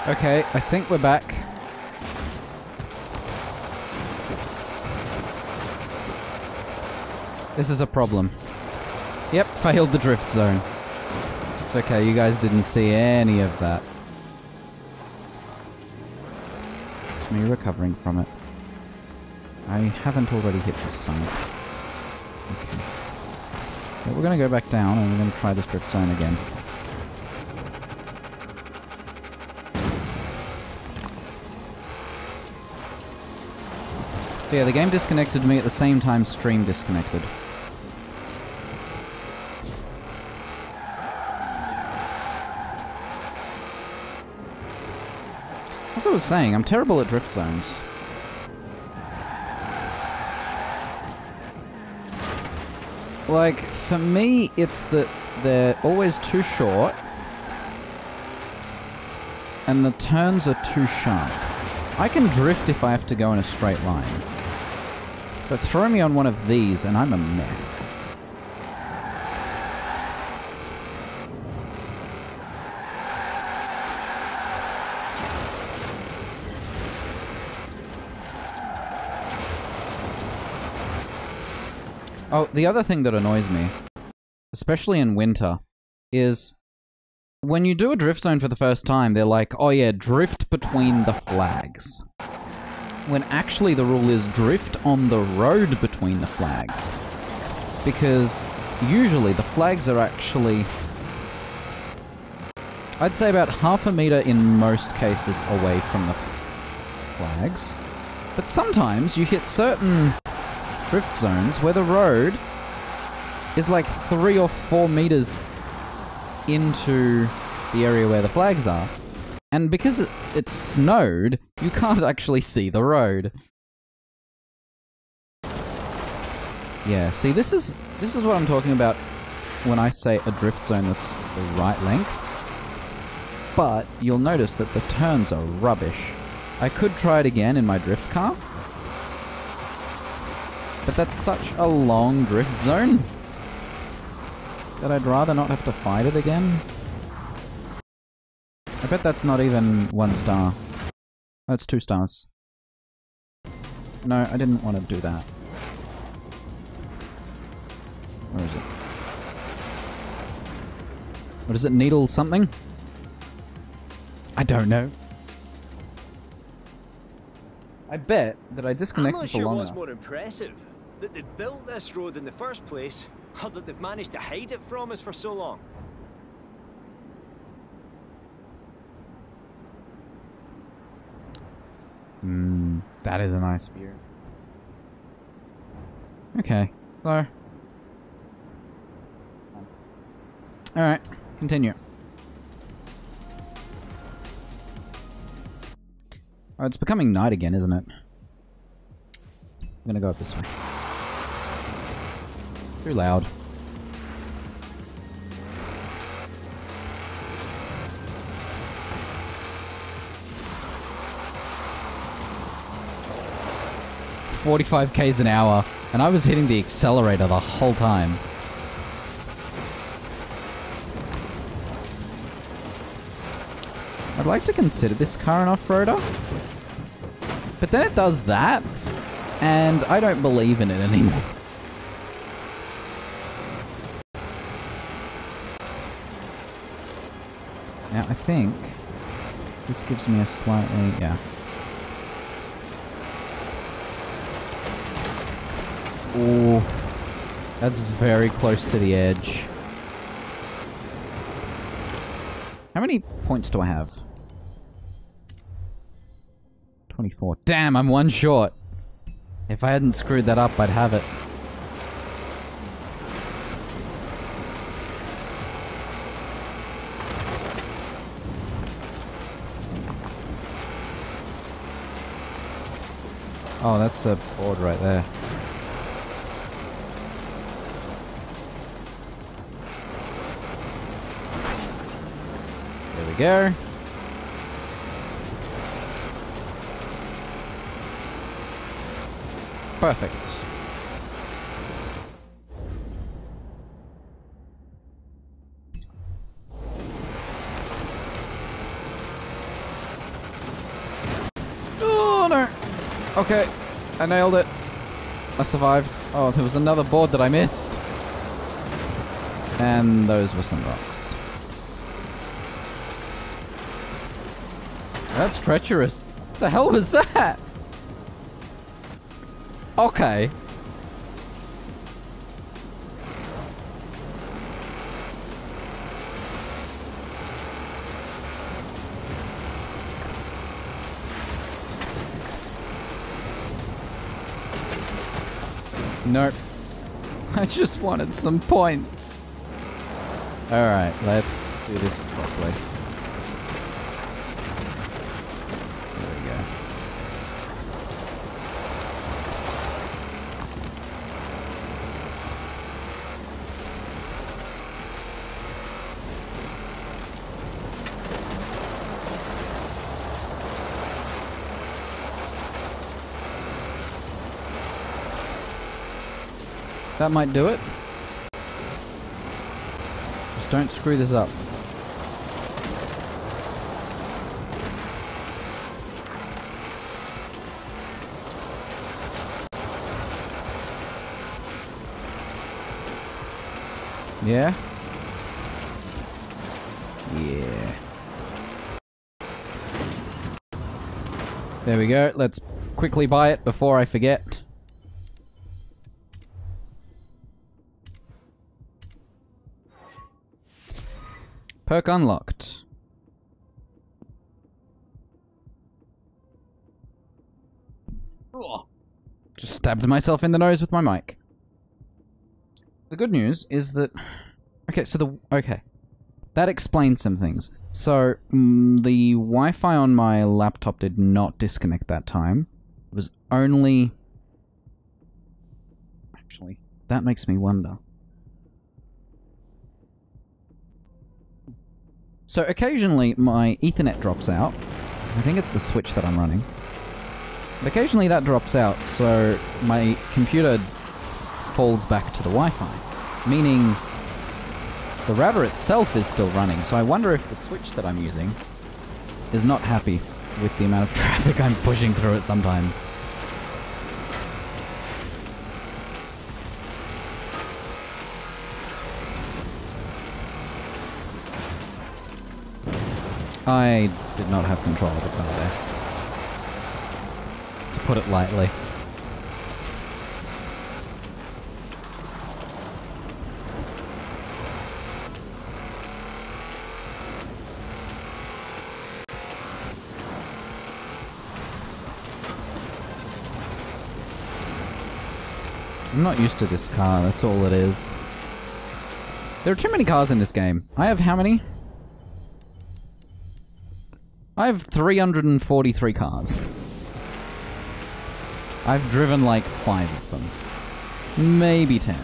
Okay, I think we're back. This is a problem. Yep, failed the drift zone. It's okay, you guys didn't see any of that. It's me recovering from it. I haven't already hit the summit. Okay. But we're gonna go back down and we're gonna try this drift zone again. So yeah, the game disconnected me at the same time stream disconnected. As I was saying, I'm terrible at drift zones. Like, for me, it's that they're always too short and the turns are too sharp. I can drift if I have to go in a straight line. But throw me on one of these and I'm a mess. Oh, the other thing that annoys me, especially in winter, is when you do a drift zone for the first time, they're like, oh yeah, drift between the flags. When actually the rule is drift on the road between the flags. Because usually the flags are actually, I'd say about half a meter in most cases away from the flags. But sometimes you hit certain drift zones where the road is like 3 or 4 meters into the area where the flags are. And because it's snowed, you can't actually see the road. Yeah, see, this is what I'm talking about when I say a drift zone that's the right length. But you'll notice that the turns are rubbish. I could try it again in my drift car. But that's such a long drift zone that I'd rather not have to fight it again. I bet that's not even 1 star. That's 2 stars. No, I didn't want to do that. Where is it? What is it? Needle something? I don't know. I bet that I disconnected for long enough. I'm not sure what's more impressive. That they built this road in the first place, or that they've managed to hide it from us for so long. That is a nice view. Okay, so... Alright, continue. Oh, it's becoming night again, isn't it? I'm gonna go up this way. Too loud. $45 km an hour, and I was hitting the accelerator the whole time. I'd like to consider this car an off-roader, but then it does that, and I don't believe in it anymore. Now, I think this gives me a slightly... yeah. Ooh, that's very close to the edge. How many points do I have? 24. Damn, I'm 1 short. If I hadn't screwed that up, I'd have it. Oh, that's the board right there. There we go. Perfect. Okay, I nailed it. I survived. Oh, there was another board that I missed. And those were some rocks. That's treacherous. What the hell was that? Okay. Nope. I just wanted some points. Alright, let's do this properly. There we go. That might do it. Just don't screw this up. Yeah? Yeah. There we go. Let's quickly buy it before I forget. Perk unlocked. Ugh. Just stabbed myself in the nose with my mic. The good news is that... Okay. That explains some things. So, the Wi-Fi on my laptop did not disconnect that time. It was only... Actually, that makes me wonder. So occasionally my Ethernet drops out. I think it's the switch that I'm running. But occasionally that drops out, so my computer falls back to the Wi-Fi. Meaning the router itself is still running, so I wonder if the switch that I'm using is not happy with the amount of traffic I'm pushing through it sometimes. I did not have control of the car there. To put it lightly. I'm not used to this car, that's all it is. There are too many cars in this game. I have how many? I have 343 cars. I've driven like 5 of them. Maybe 10.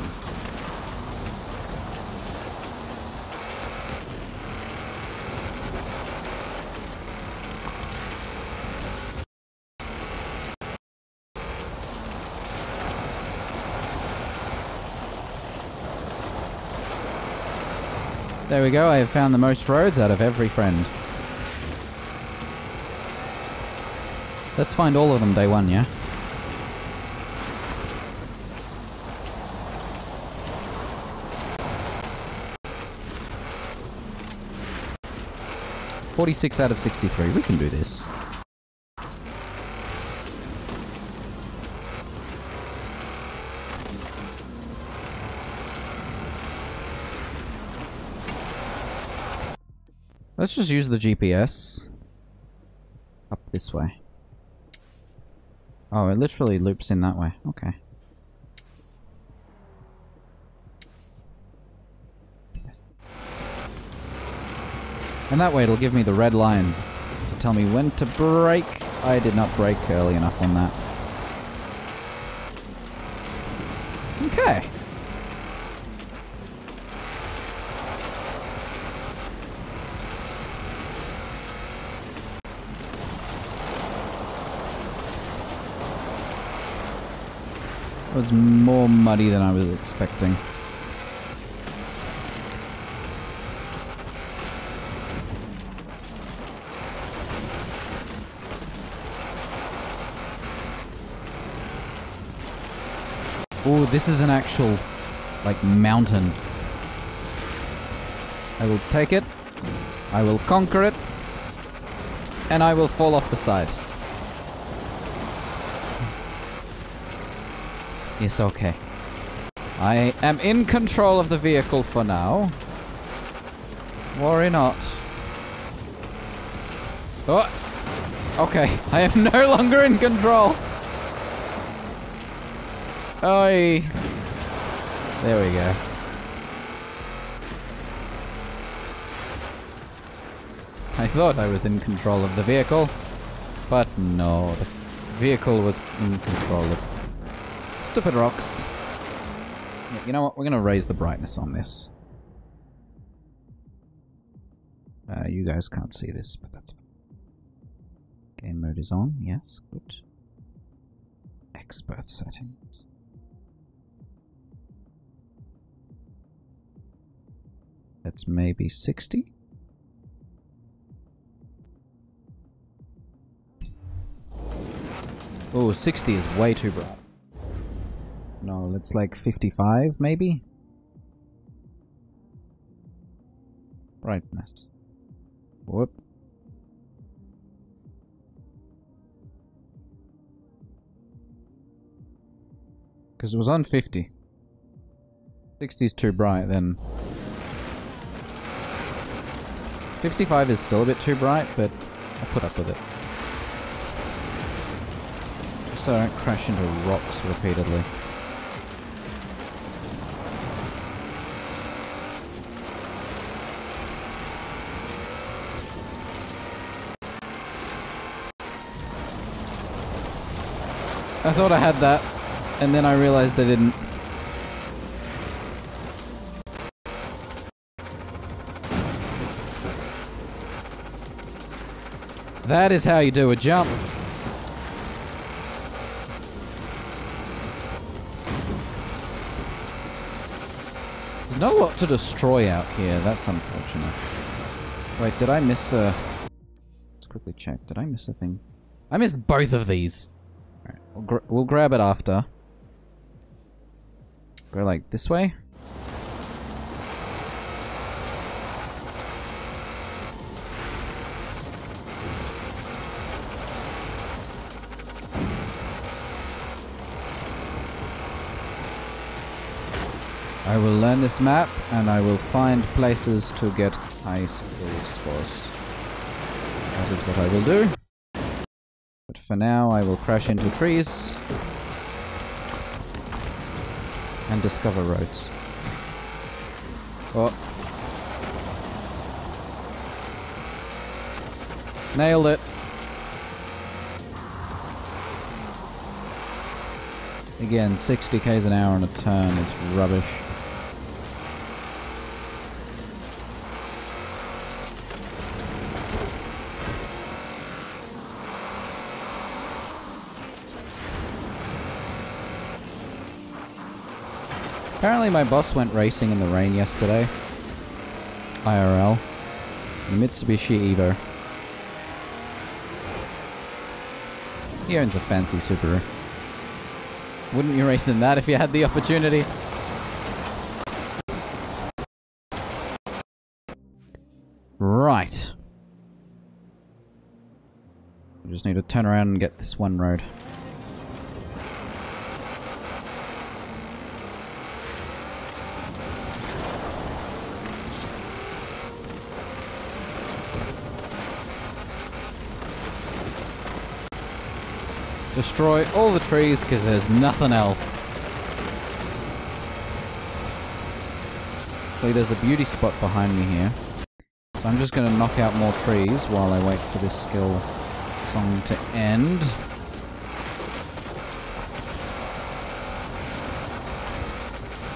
There we go, I have found the most roads out of every friend. Let's find all of them day one, yeah? $46 out of 63. We can do this. Let's just use the GPS. Up this way. Oh, it literally loops in that way. Okay. And that way it'll give me the red line to tell me when to brake. I did not brake early enough on that. Okay. It was more muddy than I was expecting. Oh, this is an actual, like, mountain. I will take it. I will conquer it. And I will fall off the side. It's okay. I am in control of the vehicle for now. Worry not. Oh! Okay, I am no longer in control. Oi! There we go. I thought I was in control of the vehicle, but no, the vehicle was in control of stupid rocks. Yeah, you know what? We're gonna raise the brightness on this. You guys can't see this, but that's fine. Game mode is on. Yes, good. Expert settings. That's maybe 60. Oh, 60 is way too bright. No, let's like 55 maybe? Brightness. Whoop. Because it was on 50. 60 is too bright, then 55 is still a bit too bright, but I'll put up with it. Just so I don't crash into rocks repeatedly. I thought I had that, and then I realized I didn't. That is how you do a jump. There's not a lot to destroy out here. That's unfortunate. Wait, did I miss a... Let's quickly check. Did I miss a thing? I missed both of these. Alright, we'll grab it after. Go like this way. I will learn this map, and I will find places to get high skill scores. That is what I will do. But for now, I will crash into trees and discover roads. Oh. Nailed it. Again, 60 k's an hour on a turn is rubbish. Apparently my boss went racing in the rain yesterday. IRL. The Mitsubishi Evo. He owns a fancy Subaru. Wouldn't you race in that if you had the opportunity? Right. We just need to turn around and get this one road. Destroy all the trees because there's nothing else. Actually, there's a beauty spot behind me here. So I'm just going to knock out more trees while I wait for this skill song to end.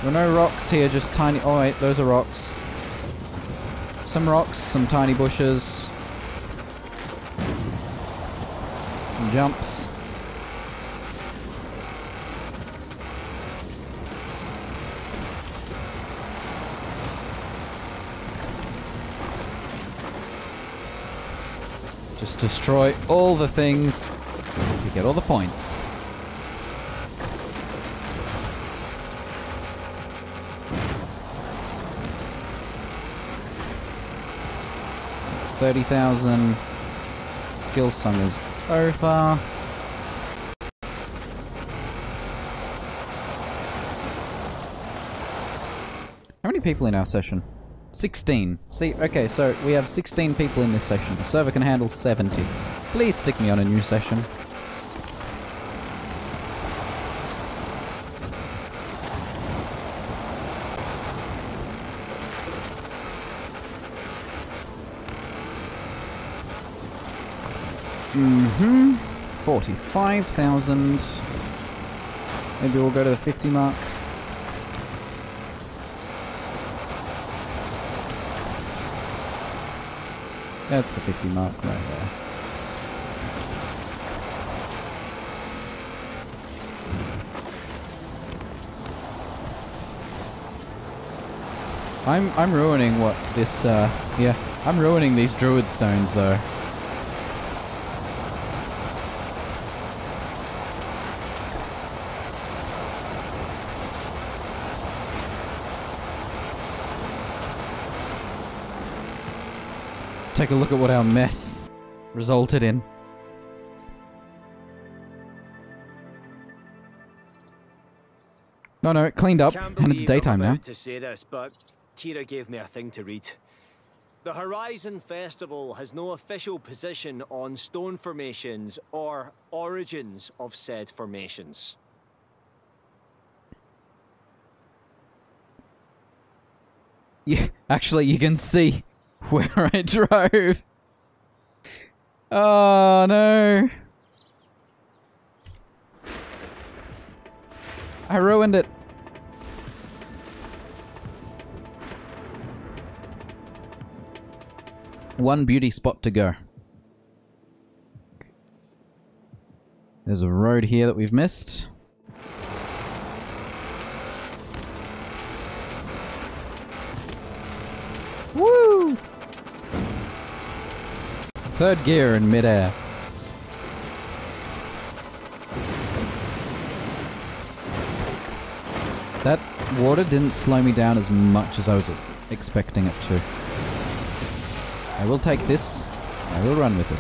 There are no rocks here, just tiny... Oh wait, those are rocks. Some rocks, some tiny bushes. Some jumps. Just destroy all the things to get all the points. 30,000. Skill song is over. How many people in our session? 16. See, okay, so we have 16 people in this session. The server can handle 70. Please stick me on a new session. Mm-hmm. 45,000. Maybe we'll go to the 50 mark. That's the 50 mark right there. I'm ruining what this, yeah. I'm ruining these druid stones, though. Let's take a look at what our mess resulted in. No, it cleaned up, and it's daytime now. To say this, but Kira gave me a thing to read. The Horizon Festival has no official position on stone formations or origins of said formations. Yeah, actually, you can see where I drove. Oh, no. I ruined it. One beauty spot to go. There's a road here that we've missed. Woo! Third gear in midair. That water didn't slow me down as much as I was expecting it to. I will take this. I will run with it.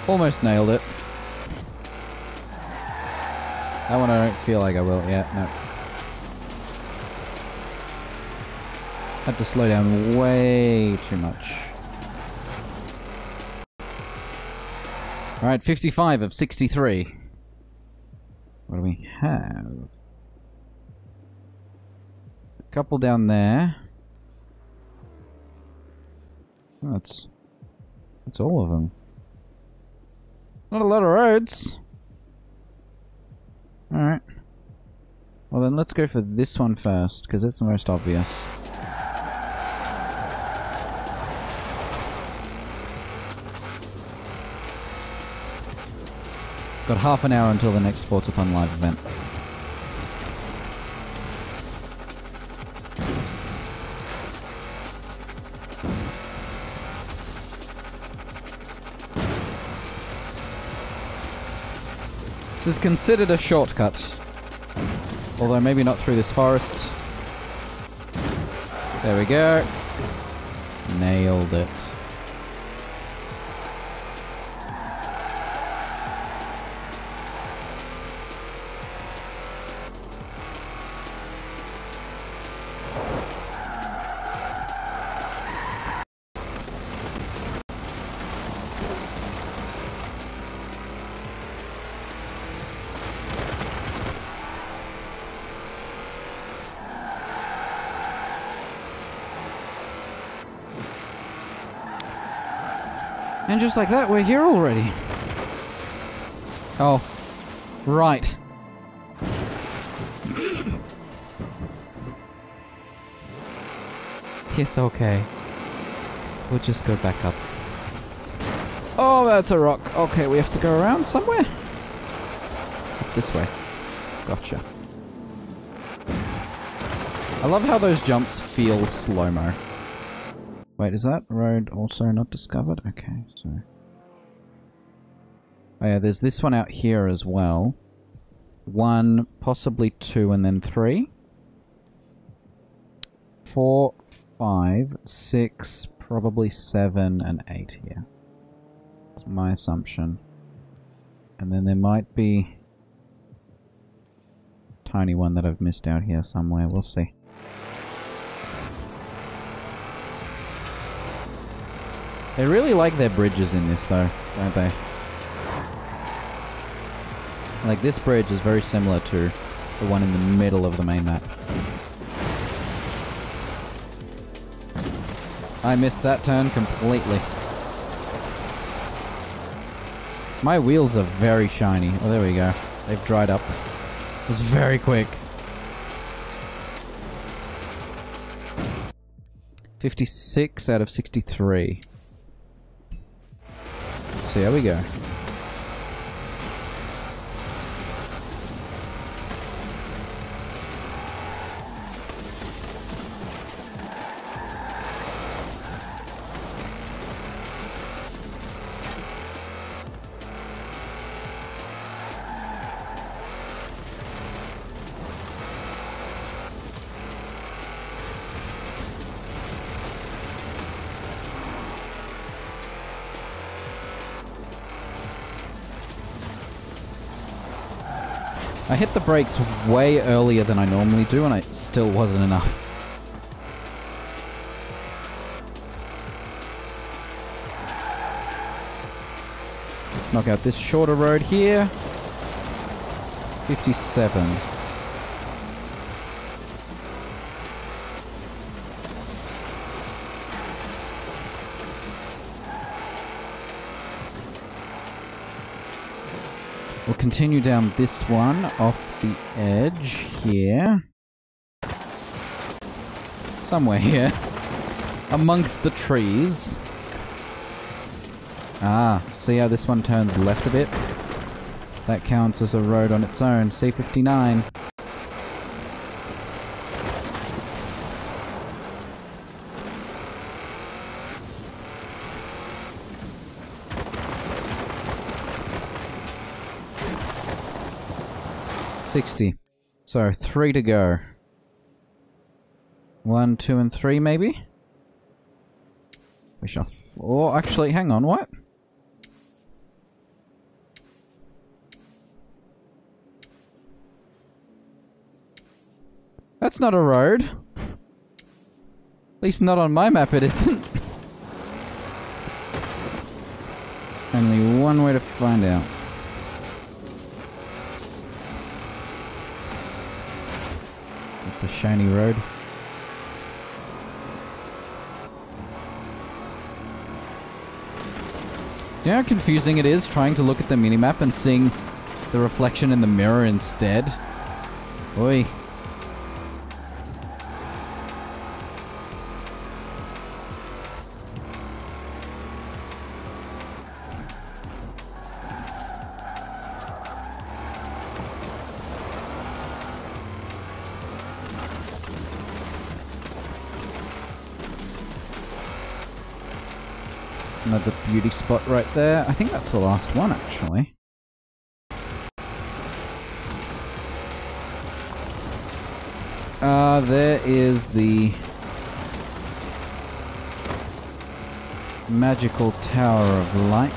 Almost nailed it. That one I don't feel like I will. Yeah, no. Had to slow down way too much. Alright, 55 of 63. What do we have? A couple down there. Oh, that's all of them. Not a lot of roads. Alright. Well then let's go for this one first, because it's the most obvious. Got half an hour until the next Forzathon live event. This is considered a shortcut. Although maybe not through this forest. There we go. Nailed it. And just like that, we're here already. Oh. Right. Yes, okay. We'll just go back up. Oh, that's a rock. Okay, we have to go around somewhere? This way. Gotcha. I love how those jumps feel slow-mo. Wait, is that road also not discovered? Okay, so... Oh yeah, there's this one out here as well. 1, possibly 2, and then 3. 4, 5, 6, probably 7, and 8 here. That's my assumption. And then there might be a tiny one that I've missed out here somewhere. We'll see. They really like their bridges in this though, don't they? Like this bridge is very similar to the one in the middle of the main map. I missed that turn completely. My wheels are very shiny. Oh, there we go. They've dried up. It was very quick. 56 out of 63. Let's see how we go. I hit the brakes way earlier than I normally do, and it still wasn't enough. Let's knock out this shorter road here. 57. We'll continue down this one off the edge here. Somewhere here. Amongst the trees. Ah, see how this one turns left a bit? That counts as a road on its own. C59. So 3 to go. 1, 2, and 3 maybe? We shall... Oh, actually, hang on, what? That's not a road. At least not on my map it isn't. Only one way to find out. It's a shiny road. You know how confusing it is trying to look at the minimap and seeing the reflection in the mirror instead? Oi. Another beauty spot right there. I think that's the last one, actually. There is the magical tower of light.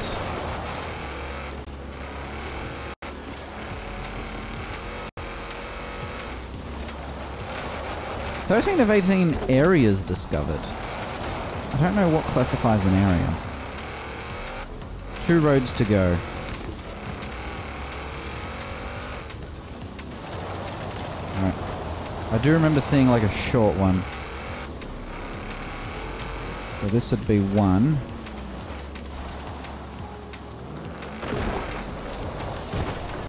"13 of 18 areas discovered." I don't know what classifies an area. 2 roads to go. Alright. I do remember seeing like a short one. So this would be 1.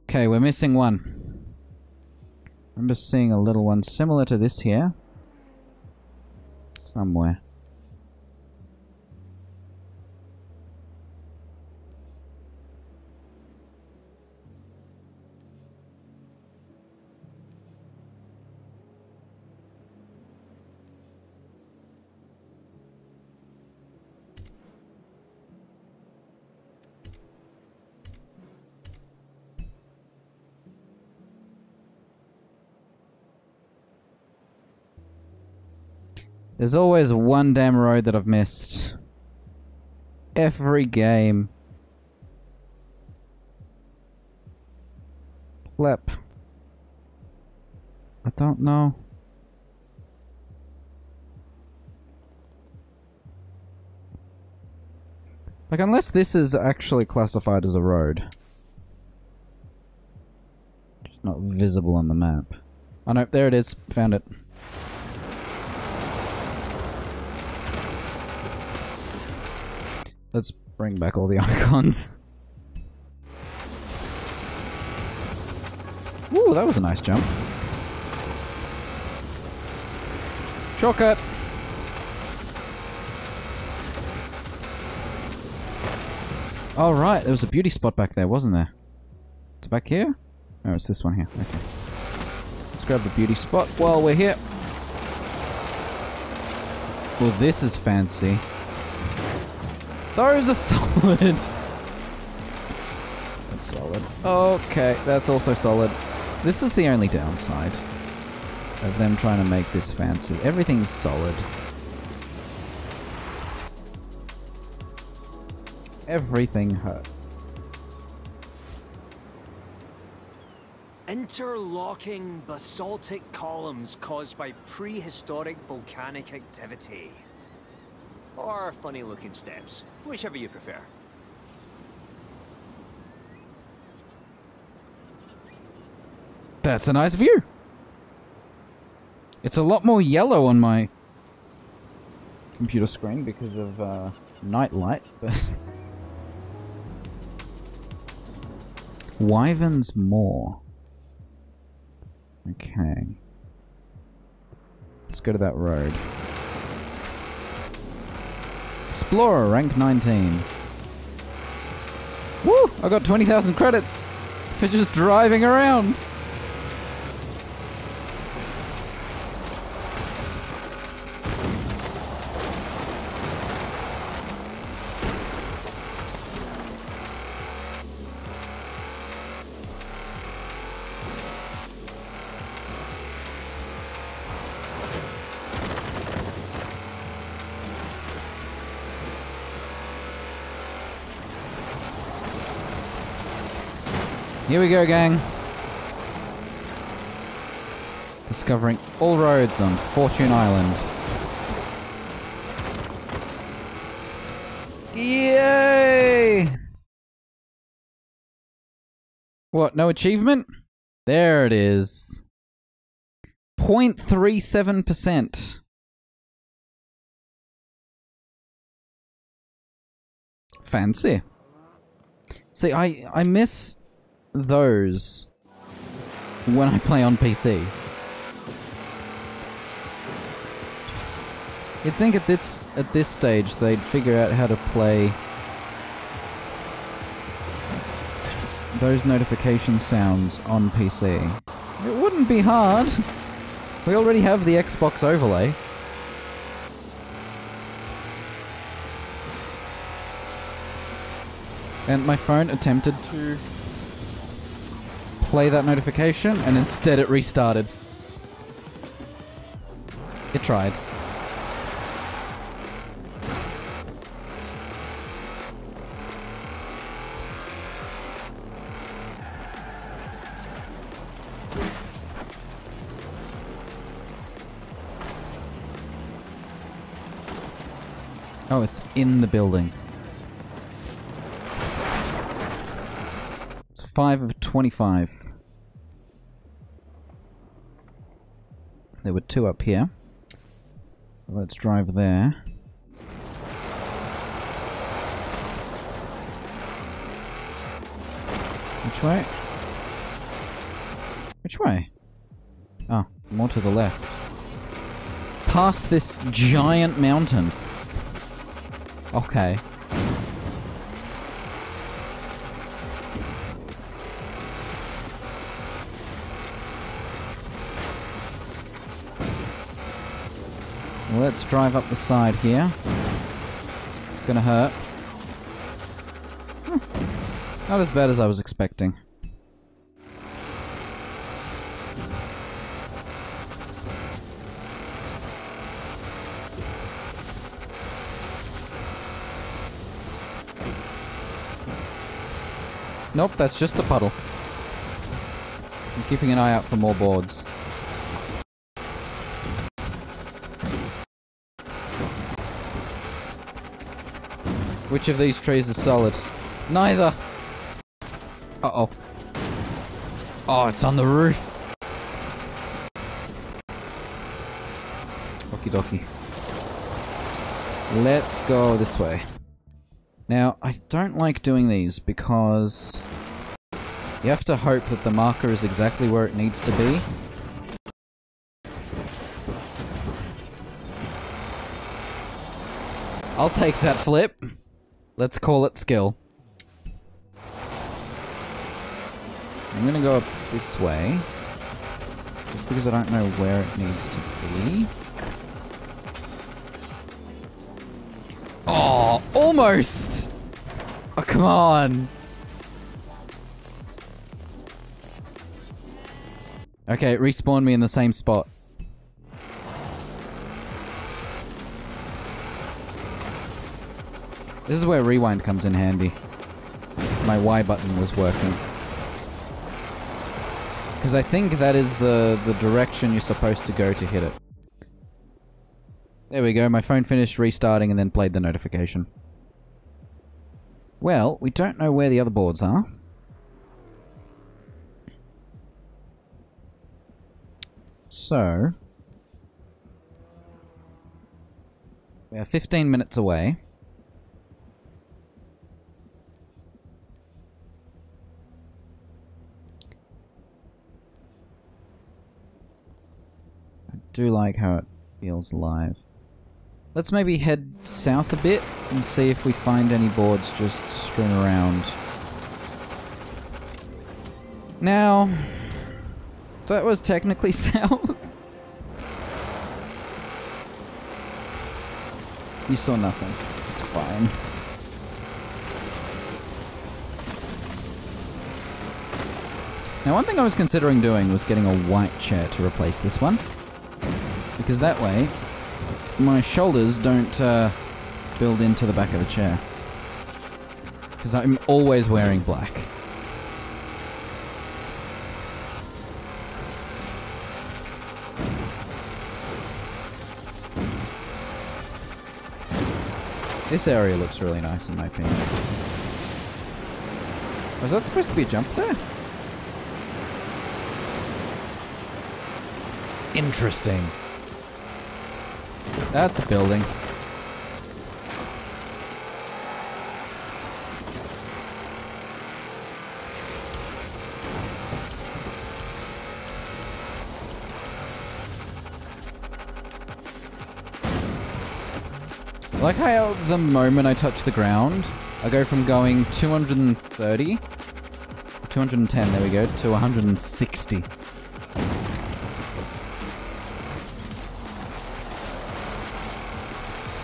Okay, we're missing 1. I remember seeing a little one similar to this here. Somewhere. There's always one damn road that I've missed. Every game. Flip. I don't know. Like, unless this is actually classified as a road. Just not visible on the map. Oh no, there it is. Found it. Let's bring back all the icons. Ooh, that was a nice jump. Shortcut! Oh right, there was a beauty spot back there, wasn't there? It's back here? Oh, it's this one here. Okay. Let's grab the beauty spot while we're here. Well, this is fancy. Those are solid. That's solid. Okay, that's also solid. This is the only downside of them trying to make this fancy. Everything's solid. Everything hurt. Interlocking basaltic columns caused by prehistoric volcanic activity. Or funny-looking steps, whichever you prefer. That's a nice view. It's a lot more yellow on my computer screen because of night light, but Wyvern's Moor. Okay. Let's go to that road. Explorer, rank 19. Woo! I got 20,000 credits for just driving around. Here we go, gang. Discovering all roads on Fortune Island. Yay! What, no achievement? There it is. 0.37%. Fancy. See, I miss those when I play on PC. You'd think at this stage they'd figure out how to play those notification sounds on PC. It wouldn't be hard. We already have the Xbox overlay. And my phone attempted to play that notification, and instead it restarted. It tried. Oh, it's in the building. It's 5 of 25. There were 2 up here. Let's drive there. Which way? Which way? Oh, more to the left. Past this giant mountain. Okay. Let's drive up the side here. It's gonna hurt. Not as bad as I was expecting. Nope, that's just a puddle. I'm keeping an eye out for more boards. Which of these trees is solid? Neither! Uh-oh. Oh, it's on the roof! Okie dokie. Let's go this way. Now, I don't like doing these because you have to hope that the marker is exactly where it needs to be. I'll take that flip. Let's call it skill. I'm gonna go up this way. Just because I don't know where it needs to be. Oh, almost! Oh, come on! Okay, it respawned me in the same spot. This is where rewind comes in handy. My Y button was working. Because I think that is the direction you're supposed to go to hit it. There we go, my phone finished restarting and then played the notification. Well, we don't know where the other boards are. So... we are 15 minutes away. I do like how it feels live. Let's maybe head south a bit and see if we find any boards just strewn around. Now, that was technically south. You saw nothing. It's fine. Now, one thing I was considering doing was getting a white chair to replace this one. Because that way, my shoulders don't build into the back of the chair. Because I'm always wearing black. This area looks really nice in my opinion. Was that supposed to be a jump there? Interesting. That's a building. I like how the moment I touch the ground, I go from going 230, 210, there we go, to 160.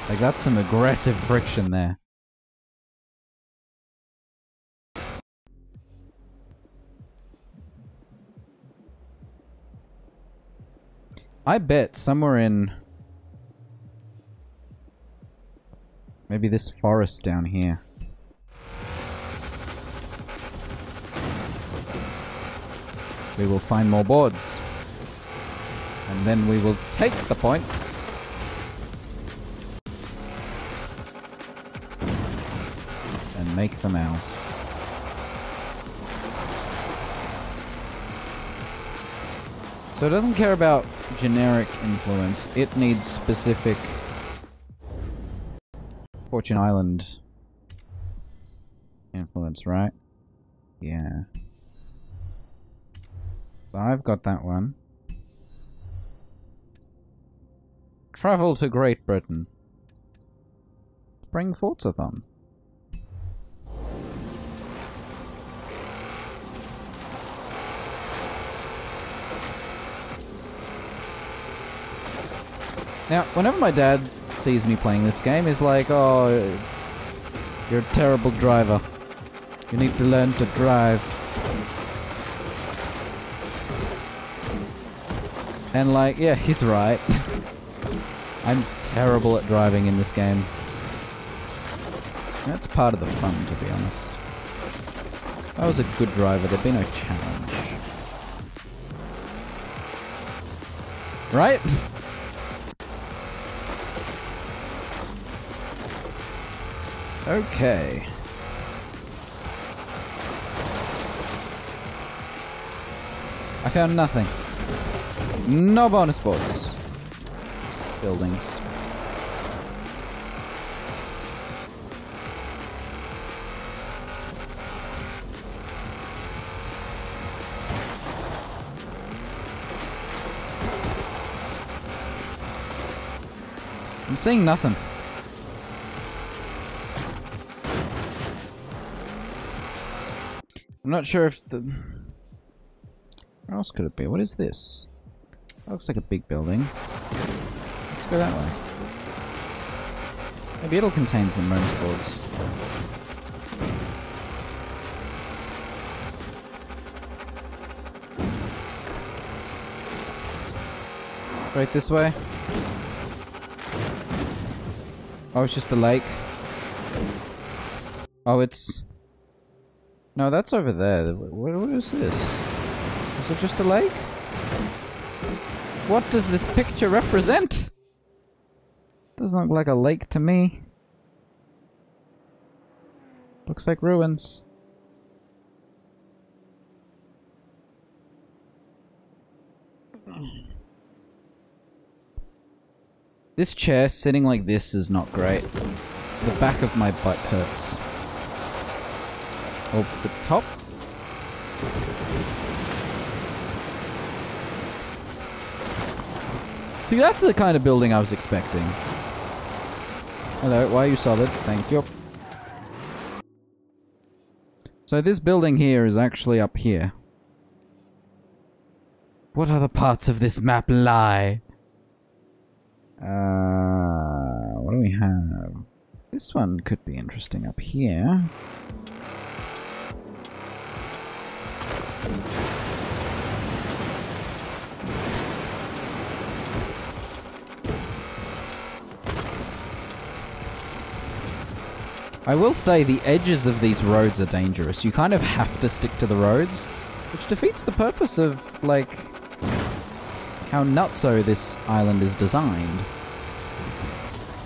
Like, that's some aggressive friction there. I bet somewhere in... maybe this forest down here. We will find more boards. And then we will take the points. And make them ours. So it doesn't care about generic influence. It needs specific Fortune Island influence, right? Yeah. So I've got that one. Travel to Great Britain. Spring Forza-thon. Now, whenever my dad sees me playing this game, he's like, oh, you're a terrible driver. You need to learn to drive. And like, yeah, he's right. I'm terrible at driving in this game. That's part of the fun, to be honest. If I was a good driver, there'd be no challenge. Right? Okay. I found nothing. No bonus boards. Just buildings. I'm seeing nothing. I'm not sure if the... Where else could it be? What is this? That looks like a big building. Let's go that way. Maybe it'll contain some bonus boards. Right this way. Oh, it's just a lake. Oh, it's... No, that's over there. What is this? Is it just a lake? What does this picture represent? Doesn't look like a lake to me. Looks like ruins. This chair sitting like this is not great. The back of my butt hurts. Or the top? See, that's the kind of building I was expecting. Hello, why are you solid? Thank you. So this building here is actually up here. What other parts of this map lie? What do we have? This one could be interesting up here. I will say the edges of these roads are dangerous. You kind of have to stick to the roads, which defeats the purpose of, like, how nutso this island is designed.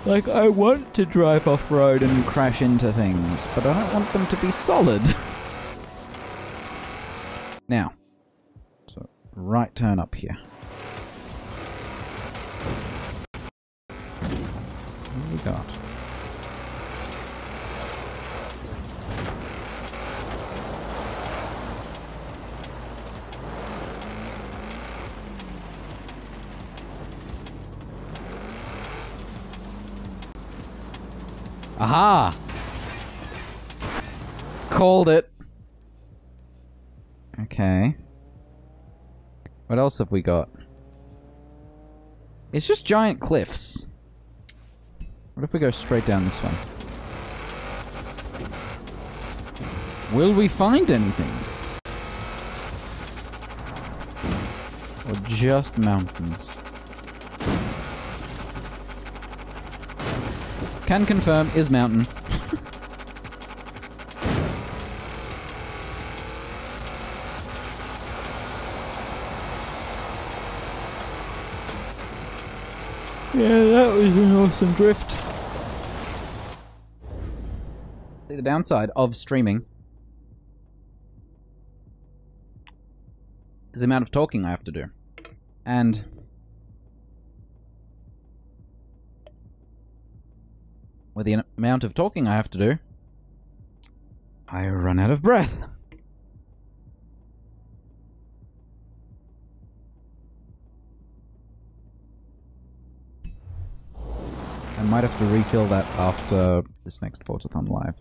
Like, I want to drive off-road and crash into things, but I don't want them to be solid. Now, so right turn up here. What have we got? Aha! Called it. Okay. What else have we got? It's just giant cliffs. What if we go straight down this one? Will we find anything? Or just mountains? Can confirm, is mountain. Yeah, that was an awesome drift. See, the downside of streaming is the amount of talking I have to do. And with the amount of talking I have to do, I run out of breath. I might have to refill that after this next Forzathon Live.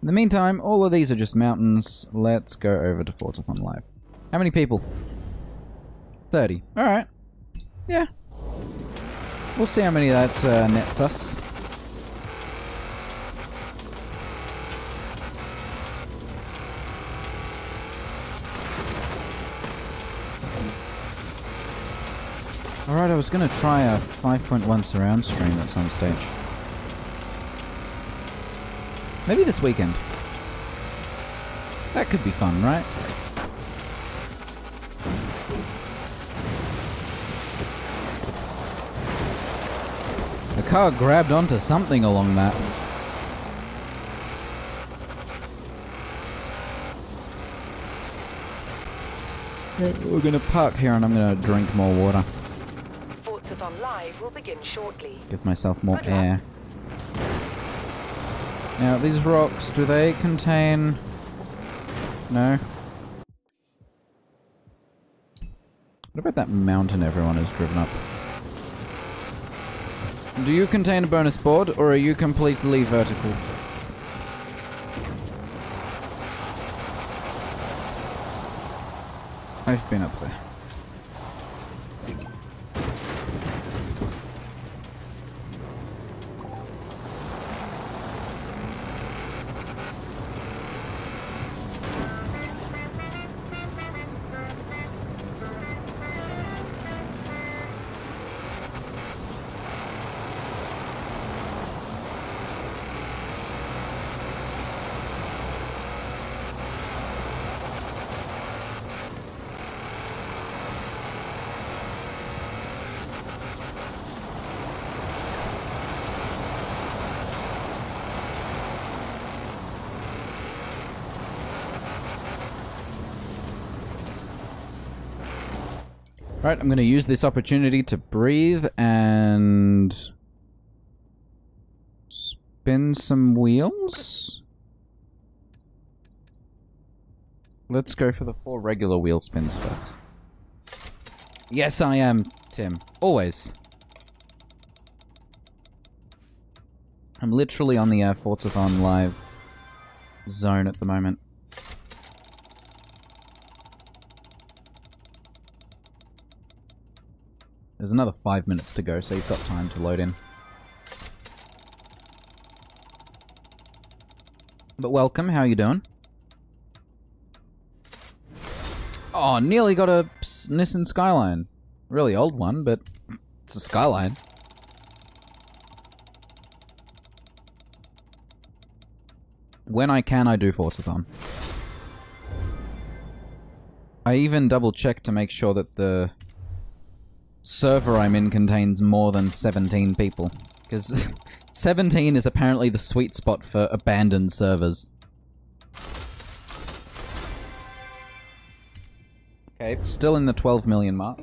In the meantime, all of these are just mountains. Let's go over to Forzathon Live. How many people? 30. Alright. Yeah. We'll see how many that nets us. Alright, I was gonna try a 5.1 surround stream at some stage. Maybe this weekend. That could be fun, right? The car grabbed onto something along that. We're gonna park here and I'm gonna drink more water. Forza Live will begin shortly. Give myself more Good air. luck. Now, these rocks, do they contain... No? What about that mountain everyone has driven up? Do you contain a bonus board, or are you completely vertical? I've been up there. Right, I'm going to use this opportunity to breathe and spin some wheels. Let's go for the 4 regular wheel spins first. Yes, I am, Tim. Always. I'm literally on the Forza Live zone at the moment. There's another 5 minutes to go, so you've got time to load in. But welcome, how you doing? Oh, nearly got a Nissan Skyline. Really old one, but it's a Skyline. When I can, I do Forzathon. I even double check to make sure that the server I'm in contains more than 17 people. Because 17 is apparently the sweet spot for abandoned servers. Okay, still in the 12 million mark.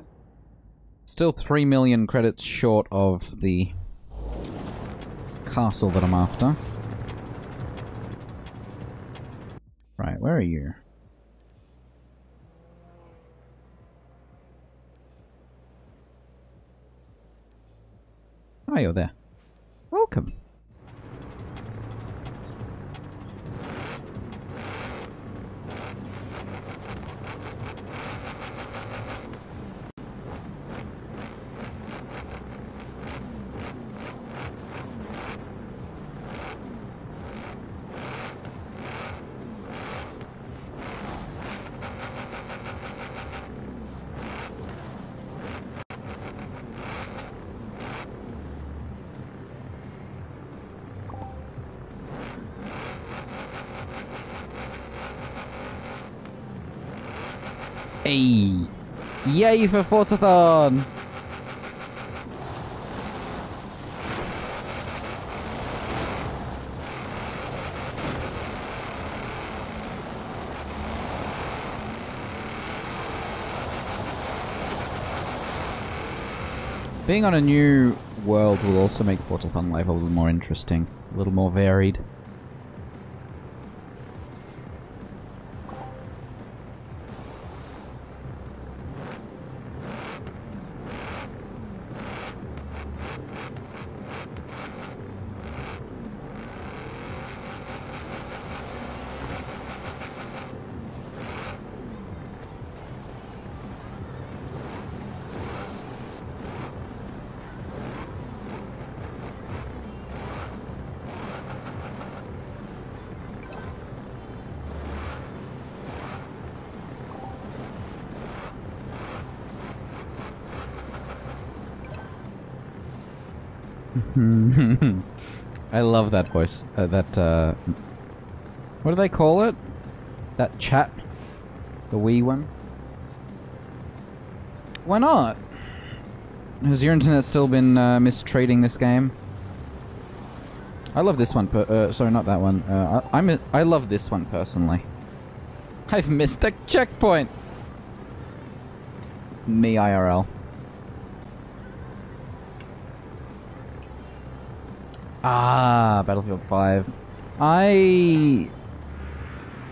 Still 3 million credits short of the castle that I'm after. Right, where are you? Oh, you're there. Welcome. Hey! Yay for Forzathon! Being on a new world will also make Forzathon Live a little more interesting, a little more varied. I love that voice. What do they call it? That chat. The Wii one. Why not? Has your internet still been mistreating this game? I love this one. Sorry, not that one. I love this one personally. I've missed a checkpoint. It's me IRL. Ah, Battlefield 5.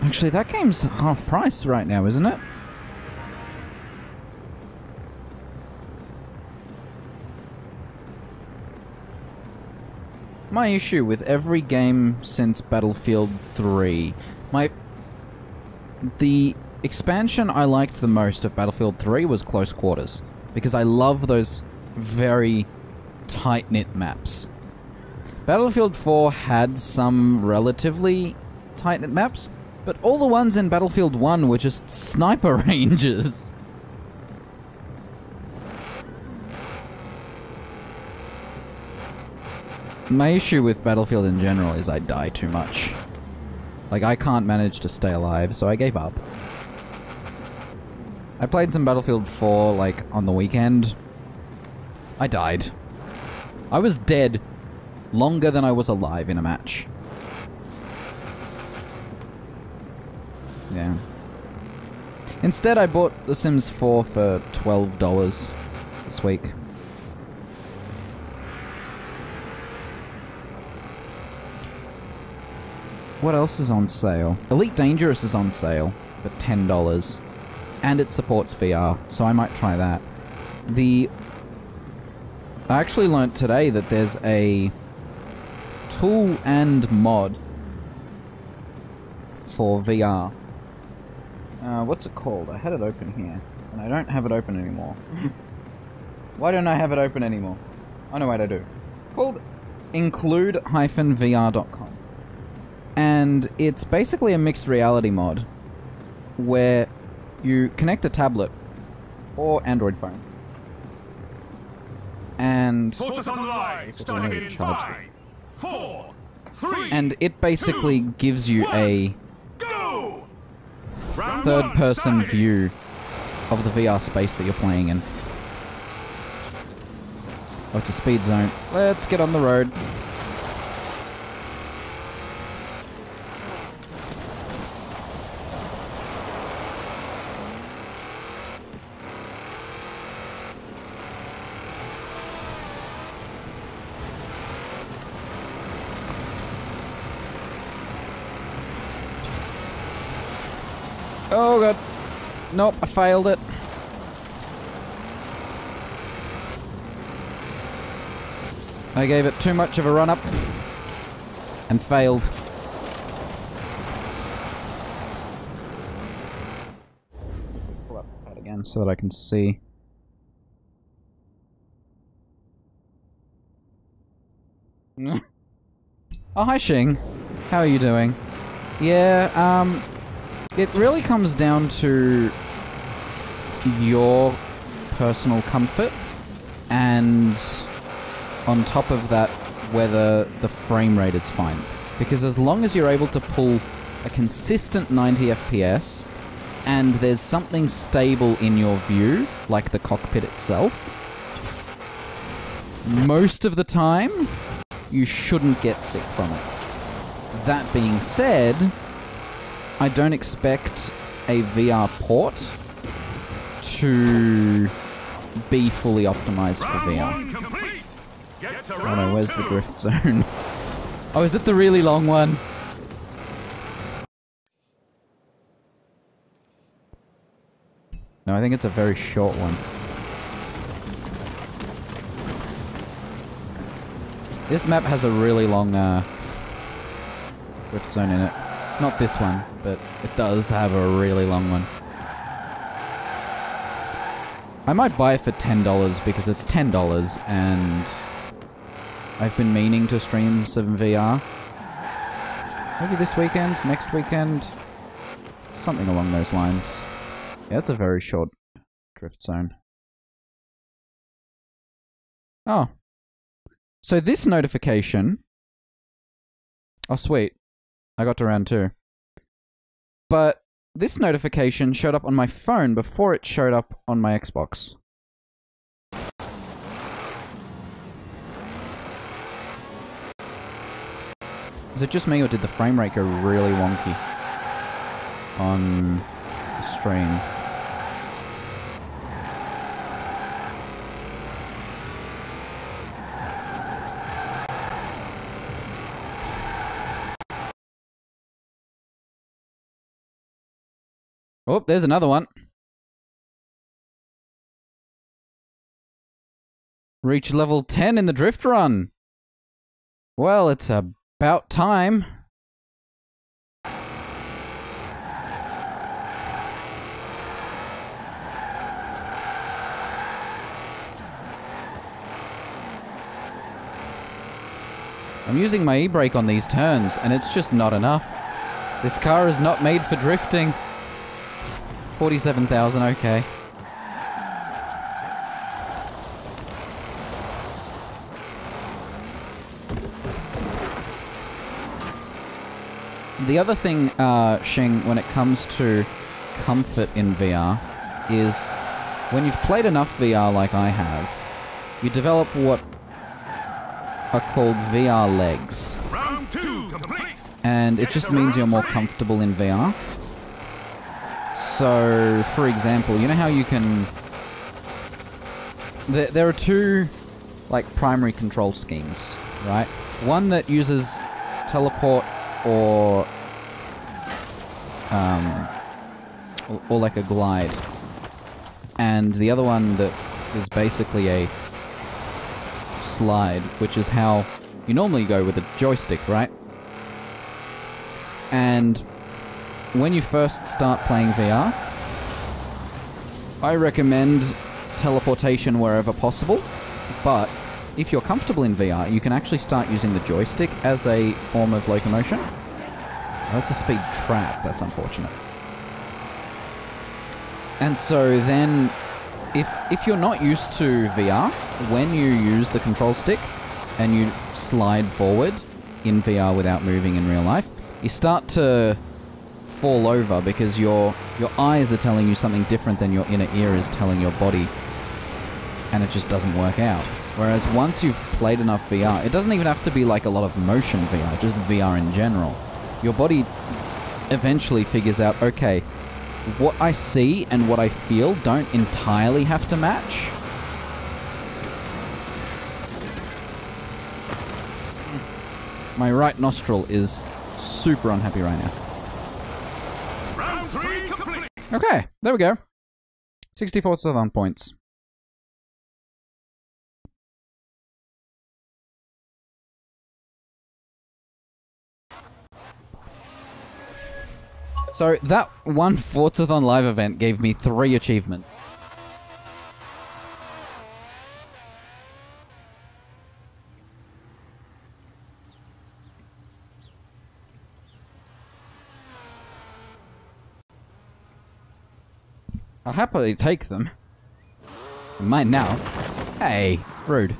Actually, that game's half price right now, isn't it? My issue with every game since Battlefield 3... The expansion I liked the most of Battlefield 3 was Close Quarters. Because I love those very tight-knit maps. Battlefield 4 had some relatively tight-knit maps, but all the ones in Battlefield 1 were just sniper ranges. My issue with Battlefield in general is I die too much. Like, I can't manage to stay alive, so I gave up. I played some Battlefield 4, like, on the weekend. I died. I was dead longer than I was alive in a match. Yeah. Instead, I bought The Sims 4 for $12 this week. What else is on sale? Elite Dangerous is on sale for $10. And it supports VR, so I might try that. I actually learnt today that there's a tool and mod for VR. What's it called? I had it open here, and I don't have it open anymore. Why don't I have it open anymore? Oh no, wait, I do. Called include-vr.com. And it's basically a mixed reality mod where you connect a tablet or Android phone. And Forza Live, starting in 5, 4, 3. And it basically gives you a third-person view of the VR space that you're playing in. Oh, it's a speed zone. Let's get on the road. Oh god. Nope, I failed it. I gave it too much of a run up and failed. Pull up the pad again so that I can see. Oh, hi Xing. How are you doing? Yeah, it really comes down to your personal comfort and on top of that whether the frame rate is fine. Because as long as you're able to pull a consistent 90 FPS and there's something stable in your view, like the cockpit itself, most of the time you shouldn't get sick from it. That being said, I don't expect a VR port to be fully optimized for VR. Oh no, where's the drift zone? Oh, is it the really long one? No, I think it's a very short one. This map has a really long drift zone in it. It's not this one, but it does have a really long one. I might buy it for $10 because it's $10 and I've been meaning to stream some VR. Maybe this weekend, next weekend, something along those lines. Yeah, it's a very short drift zone. Oh. So this notification... Oh, sweet. I got to round 2. But this notification showed up on my phone before it showed up on my Xbox. Is it just me, or did the frame rate go really wonky on the stream? Oh, there's another one. Reach level 10 in the drift run. Well, it's about time. I'm using my e-brake on these turns, and it's just not enough. This car is not made for drifting. 47,000, okay. The other thing, Shing, when it comes to comfort in VR, is when you've played enough VR like I have, you develop what are called VR legs. Round 2 complete. And it just means you're more comfortable in VR. So, for example, you know how you can... There are two, like, primary control schemes, right? One that uses teleport or like a glide. And the other one that is basically a slide, which is how you normally go with a joystick, right? And when you first start playing VR, I recommend teleportation wherever possible, but if you're comfortable in VR, you can actually start using the joystick as a form of locomotion. That's a speed trap, that's unfortunate. And so then, if you're not used to VR, when you use the control stick and you slide forward in VR without moving in real life, you start to fall over because your eyes are telling you something different than your inner ear is telling your body, and it just doesn't work out. Whereas once you've played enough VR, it doesn't even have to be like a lot of motion VR, just VR in general. Your body eventually figures out, okay, what I see and what I feel don't entirely have to match. My right nostril is super unhappy right now. Round 3 complete. Okay, there we go. 64 Southern points. So that one Forzathon live event gave me 3 achievements. I'll happily take them. I might now. Hey, rude.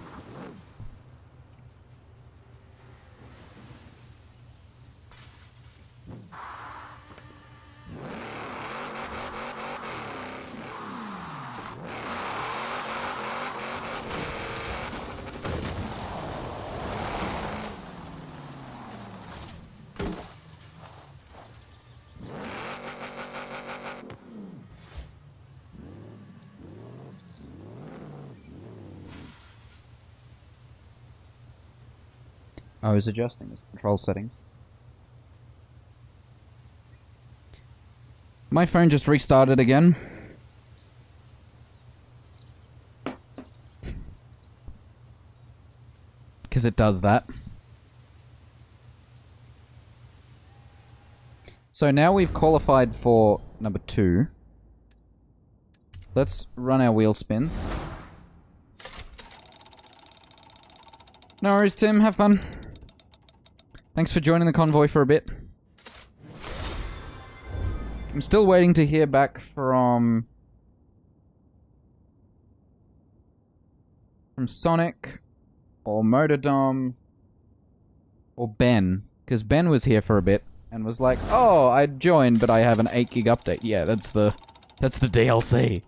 I was adjusting the control settings. My phone just restarted again. Because it does that. So now we've qualified for number 2. Let's run our wheel spins. No worries, Tim. Have fun. Thanks for joining the convoy for a bit. I'm still waiting to hear back from Sonic, or Motordom, or Ben. Because Ben was here for a bit, and was like, "Oh, I joined, but I have an 8 gig update." Yeah, that's the DLC.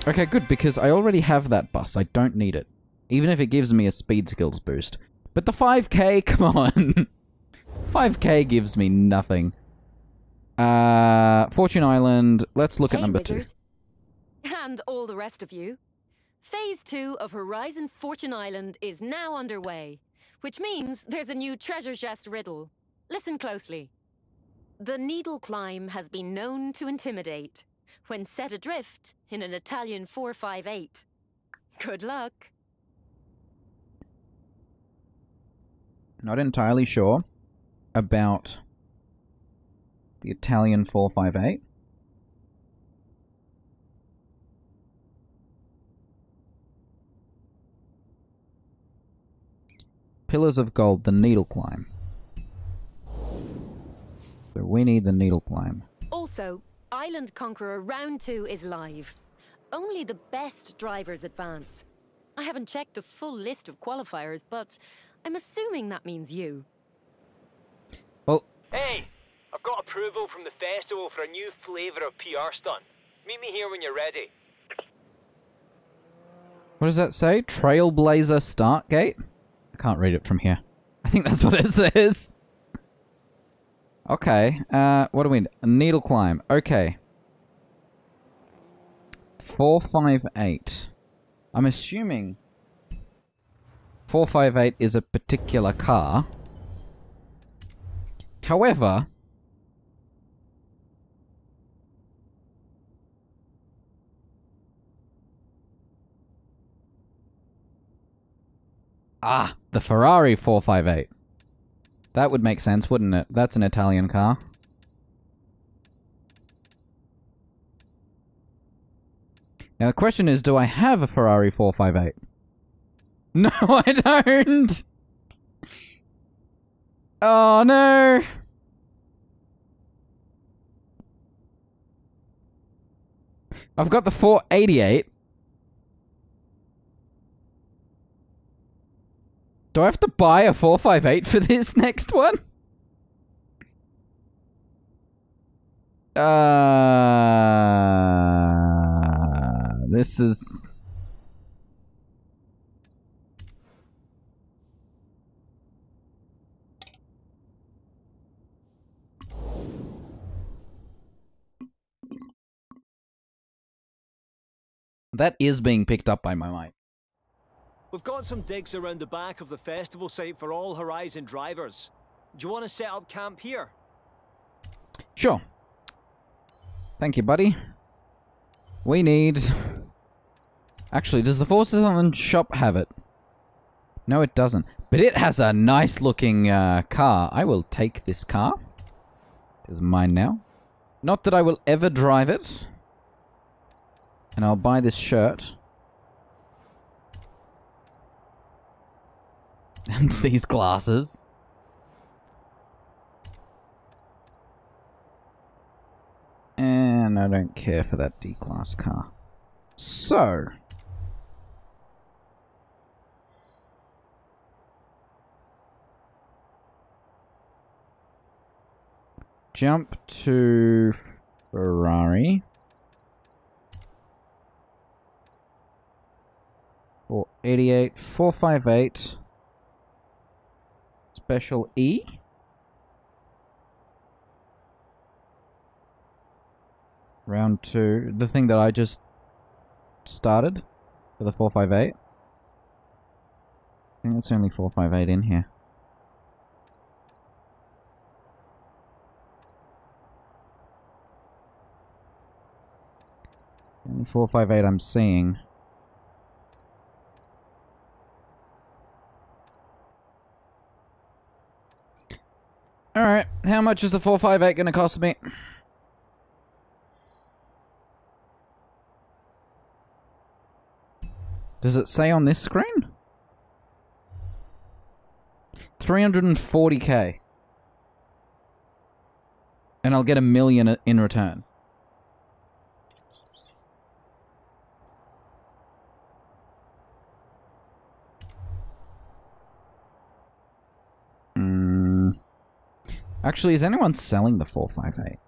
Okay, good, because I already have that bus. I don't need it. Even if it gives me a speed skills boost. But the 5k, come on. 5k gives me nothing. Fortune Island. Let's look at number 2. And all the rest of you. Phase 2 of Horizon Fortune Island is now underway, which means there's a new treasure chest riddle. Listen closely. The needle climb has been known to intimidate when set adrift in an Italian 458. Good luck. Not entirely sure about the Italian 458. Pillars of Gold, the needle climb. So we need the needle climb. Also, Island Conqueror Round 2 is live. Only the best drivers advance. I haven't checked the full list of qualifiers, but I'm assuming that means you. Well, Hey, I've got approval from the festival for a new flavour of PR stunt. Meet me here when you're ready. what does that say? Trailblazer start gate? I can't read it from here. I think that's what it says. Okay, what do we need? A needle climb. Okay. 458. I'm assuming 458 is a particular car. However, the Ferrari 458. That would make sense, wouldn't it? That's an Italian car. Now the question is, do I have a Ferrari 458? No, I don't! Oh no! I've got the 488. Do I have to buy a 458 for this next one? This is... That is being picked up by my mic. We've got some digs around the back of the festival site for all Horizon drivers. Do you want to set up camp here? Sure. Thank you, buddy. We need... Actually, does the Forza Island shop have it? No, it doesn't. But it has a nice-looking car. I will take this car. It's mine now. Not that I will ever drive it. And I'll buy this shirt. And these glasses. And I don't care for that D-Class car. So... jump to Ferrari. 488, 458. Special E. Round 2. The thing that I just started for the 458. I think that's only 458 in here. Only 458 I'm seeing. Alright, how much is the 458 gonna cost me? Does it say on this screen? 340k. And I'll get $1 million in return. Actually, is anyone selling the 458?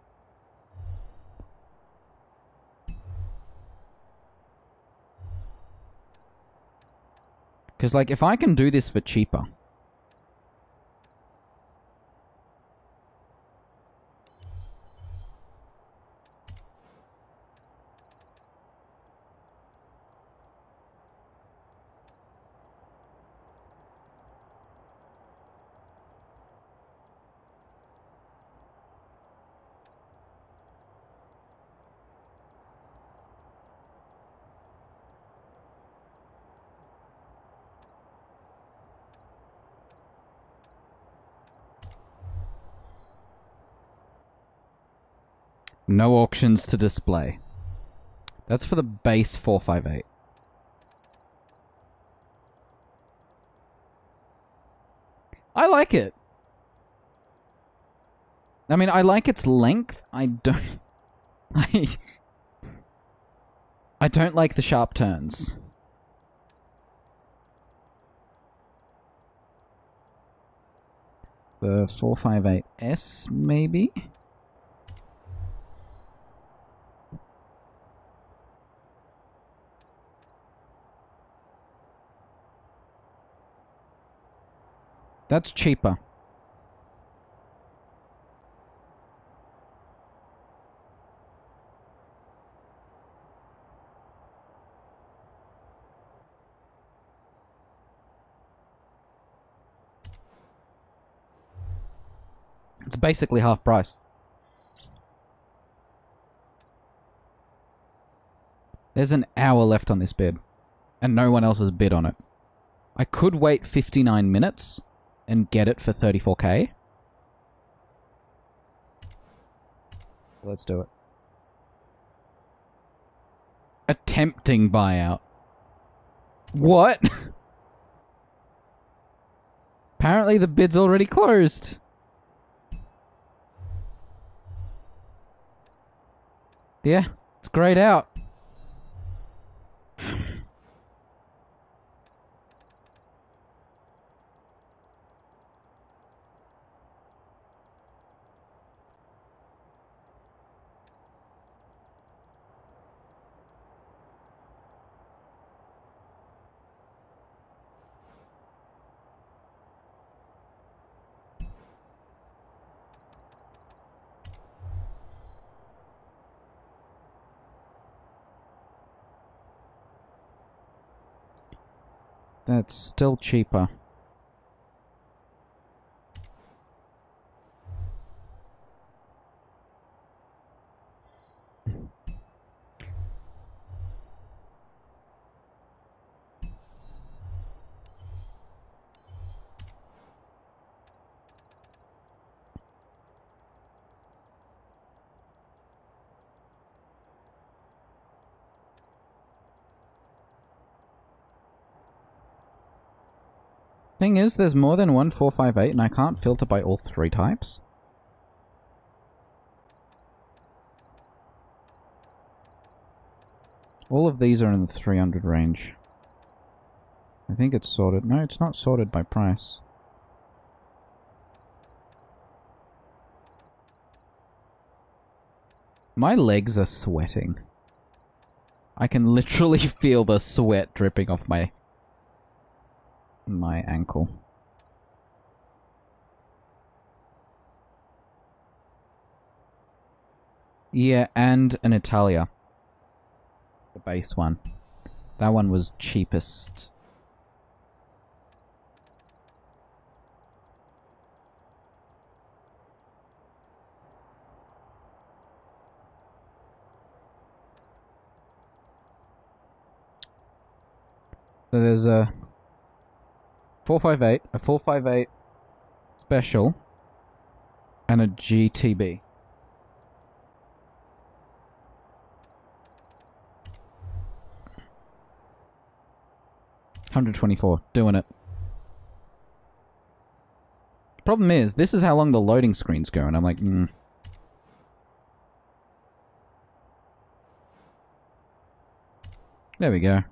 Because, like, if I can do this for cheaper... No auctions to display. That's for the base 458. I like it. I mean, I like its length. I don't... I don't like the sharp turns. The 458S, maybe? That's cheaper. It's basically half price. There's an hour left on this bid, and no one else has bid on it. I could wait 59 minutes and get it for 34k. Let's do it. Attempting buyout. What? Apparently the bid's already closed. Yeah, it's grayed out. That's still cheaper. Thing is, there's more than one 458 and I can't filter by all three types. All of these are in the 300 range. I think it's sorted. No, it's not sorted by price. My legs are sweating. I can literally feel the sweat dripping off my ankle. Yeah, and an Italia. The base one. That one was cheapest. So there's a 458, a 458 special, and a GTB. $124, doing it. Problem is, this is how long the loading screens go, and I'm like, There we go.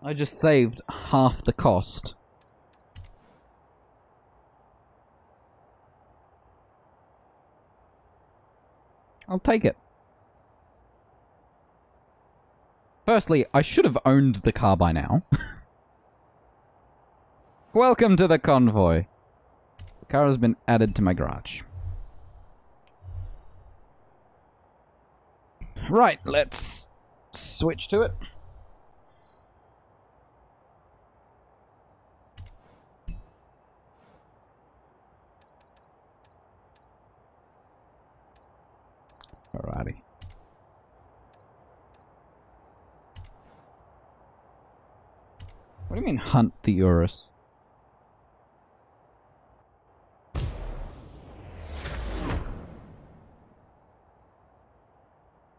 I just saved half the cost. I'll take it. Firstly, I should have owned the car by now. Welcome to the convoy. The car has been added to my garage. Right, let's switch to it. Alrighty. What do you mean hunt the Urus?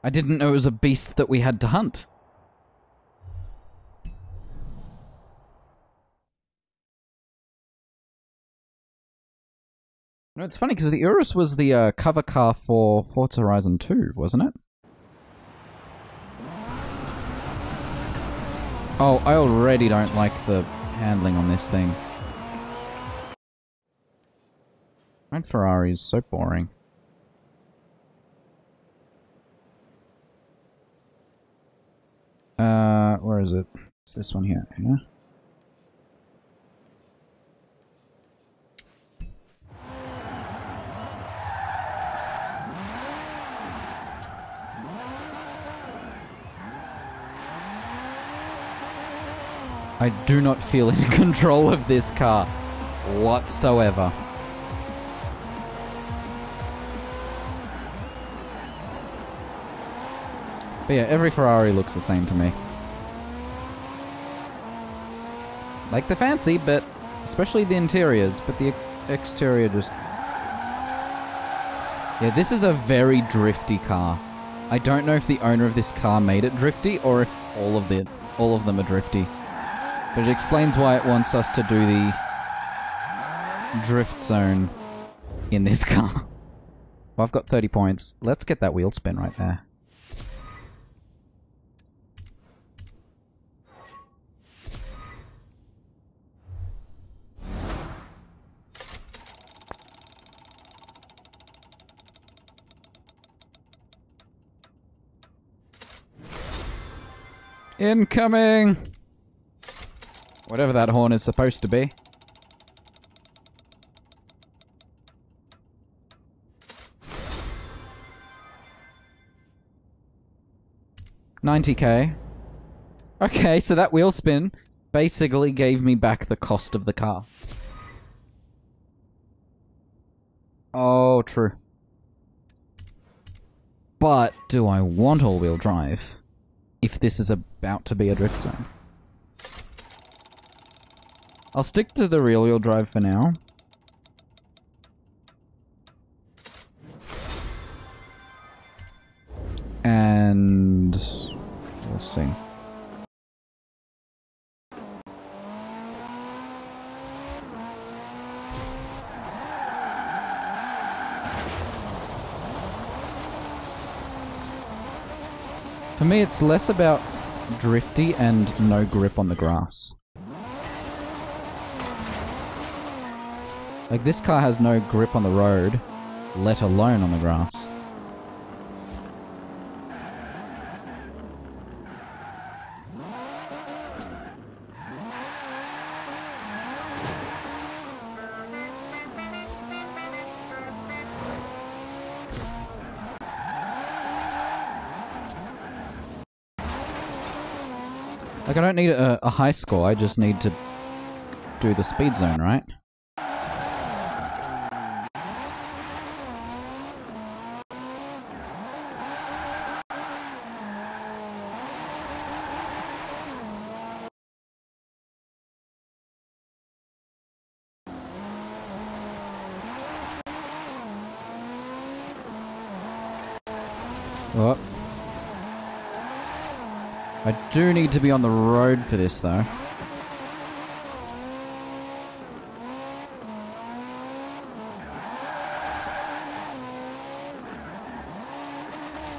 I didn't know it was a beast that we had to hunt. No, it's funny because the Urus was the cover car for Forza Horizon 2, wasn't it? Oh, I already don't like the handling on this thing. Red Ferrari is so boring. Where is it? It's this one here, yeah? I do not feel in control of this car whatsoever. But yeah, every Ferrari looks the same to me. Like the fancy, but especially the interiors, but the exterior just... Yeah, this is a very drifty car. I don't know if the owner of this car made it drifty or if all of them are drifty. But it explains why it wants us to do the drift zone in this car. Well, I've got 30 points. Let's get that wheel spin right there. Incoming! Whatever that horn is supposed to be. $90K. Okay, so that wheel spin basically gave me back the cost of the car. Oh, true. But do I want all-wheel drive if this is about to be a drift zone? I'll stick to the rear-wheel drive for now. And we'll see. For me, it's less about drifty and no grip on the grass. Like, this car has no grip on the road, let alone on the grass. Like, I don't need a high score, I just need to do the speed zone, right? Oh. I do need to be on the road for this, though.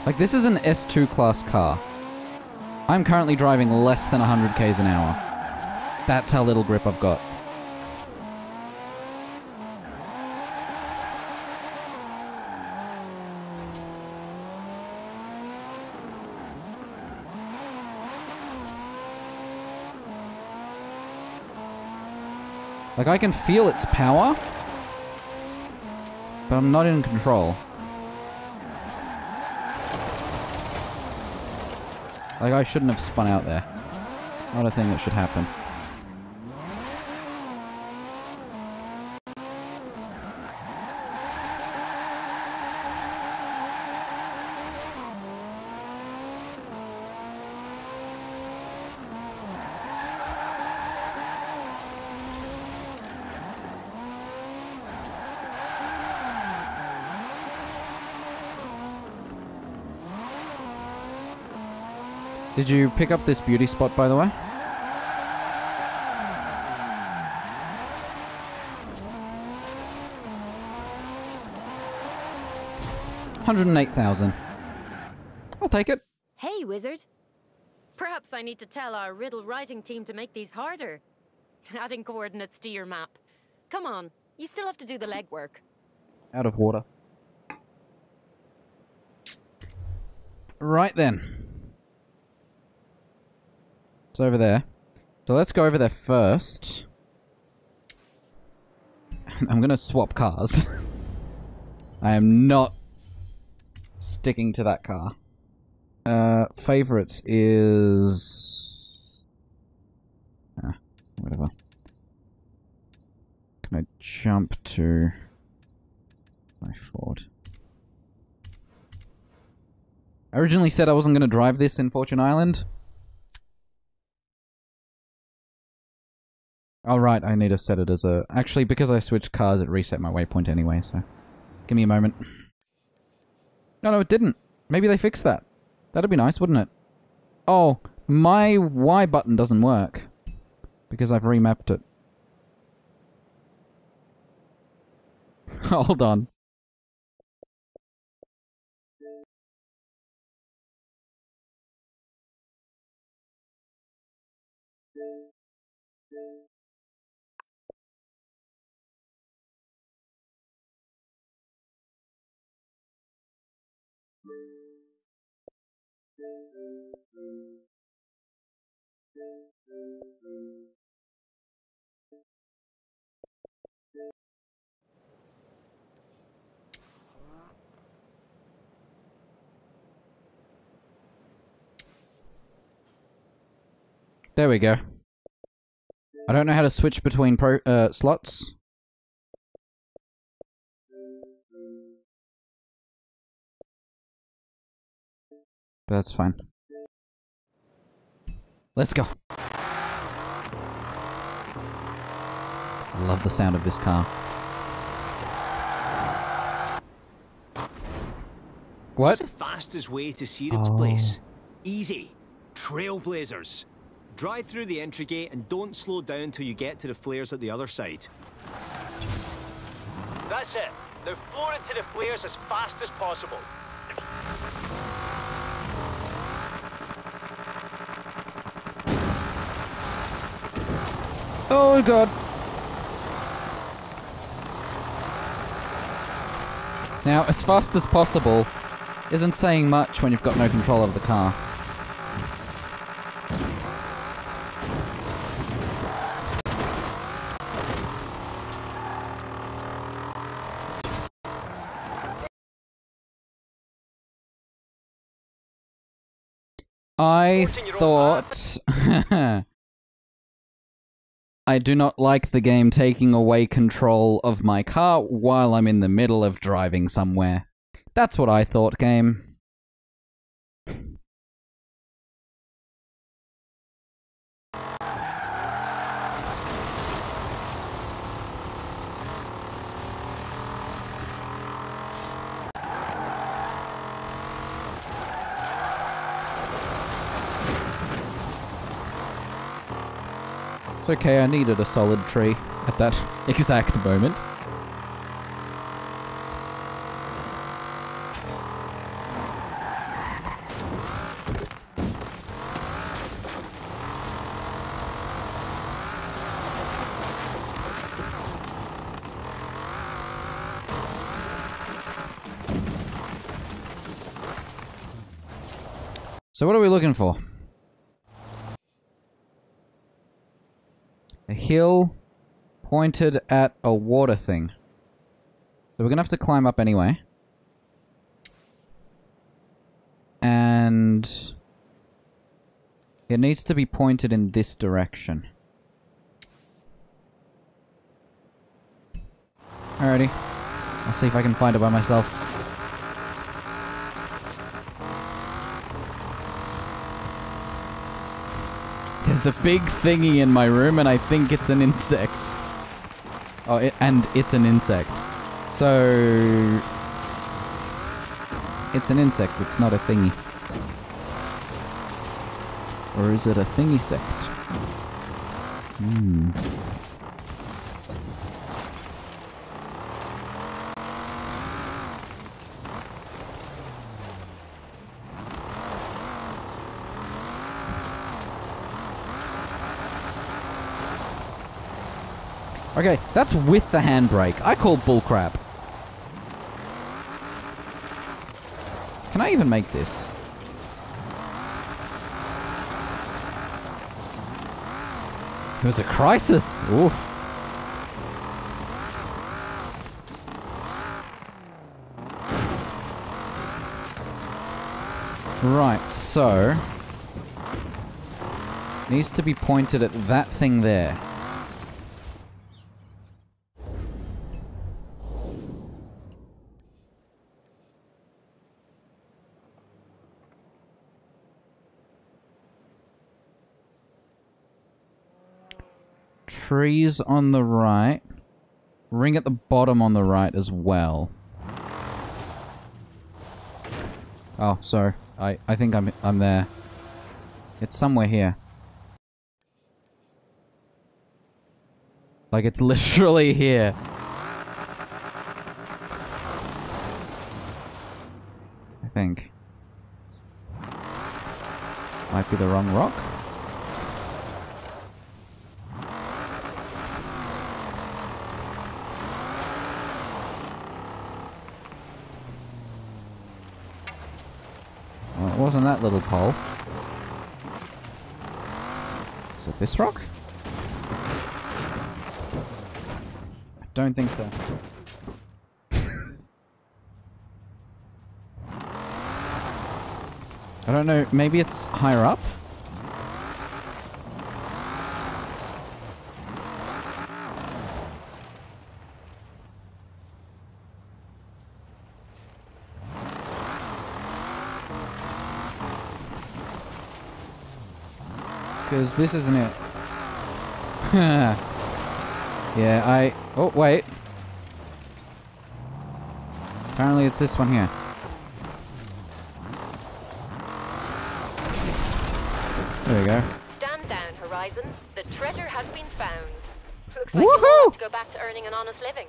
Like, this is an S2 class car. I'm currently driving less than 100 k's an hour. That's how little grip I've got. Like, I can feel its power, but I'm not in control. Like, I shouldn't have spun out there. Not a thing that should happen. Did you pick up this beauty spot, by the way? $108,000. I'll take it. Hey, wizard. Perhaps I need to tell our riddle writing team to make these harder. Adding coordinates to your map. Come on, you still have to do the legwork. Out of water. Right then. It's over there. So let's go over there first. I'm gonna swap cars. I am not sticking to that car. Favorites is... whatever. Can I jump to my Ford? I originally said I wasn't gonna drive this in Fortune Island. Oh, right, I need to set it as a... Actually, because I switched cars, it reset my waypoint anyway, so... Give me a moment. No, it didn't. Maybe they fixed that. That'd be nice, wouldn't it? Oh, my Y button doesn't work. Because I've remapped it. Hold on. There we go. I don't know how to switch between slots. But that's fine. Let's go. I love the sound of this car. What? What's the fastest way to Syrup's place? Easy. Trailblazers. Drive through the entry gate and don't slow down till you get to the flares at the other side. That's it. Now floor into the flares as fast as possible. Oh god. Now, as fast as possible isn't saying much when you've got no control of the car. I thought... I do not like the game taking away control of my car while I'm in the middle of driving somewhere. That's what I thought, game. It's okay, I needed a solid tree at that exact moment. So what are we looking for? A hill pointed at a water thing. So we're gonna have to climb up anyway. And it needs to be pointed in this direction. Alrighty. I'll see if I can find it by myself. There's a big thingy in my room and I think it's an insect. Oh, and it's an insect. So... it's an insect, it's not a thingy. Or is it a thingy-sect? Hmm. Okay, that's with the handbrake. I call bullcrap. Can I even make this? It was a crisis. Oof. Right, so... needs to be pointed at that thing there. Trees on the right. Ring at the bottom on the right as well. Oh, sorry. I think I'm there. It's somewhere here. Like, it's literally here. I think. Might be the wrong rock. Well, it wasn't that little pole. Is it this rock? I don't think so. I don't know, maybe it's higher up? Because this isn't it. Yeah, oh, wait. Apparently it's this one here. There we go. Stand down, Horizon. The treasure has been found. Looks like Woohoo! you want to go back to earning an honest living.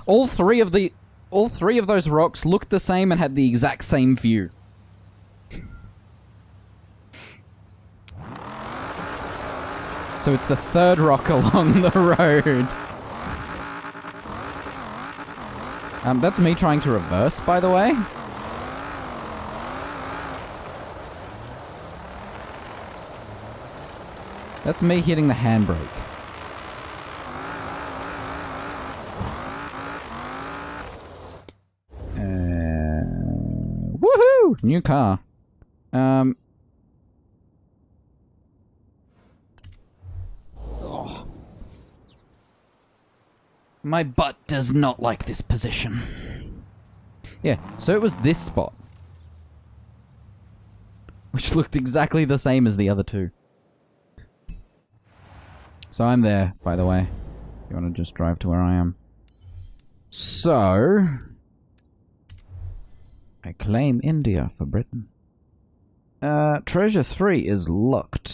All three of those rocks looked the same and had the exact same view. So it's the third rock along the road. That's me trying to reverse, by the way. That's me hitting the handbrake. Woohoo! New car. Oh. My butt does not like this position. Yeah, so it was this spot. Which looked exactly the same as the other two. So I'm there, by the way. If you want to just drive to where I am. So... I claim India for Britain. Treasure 3 is locked.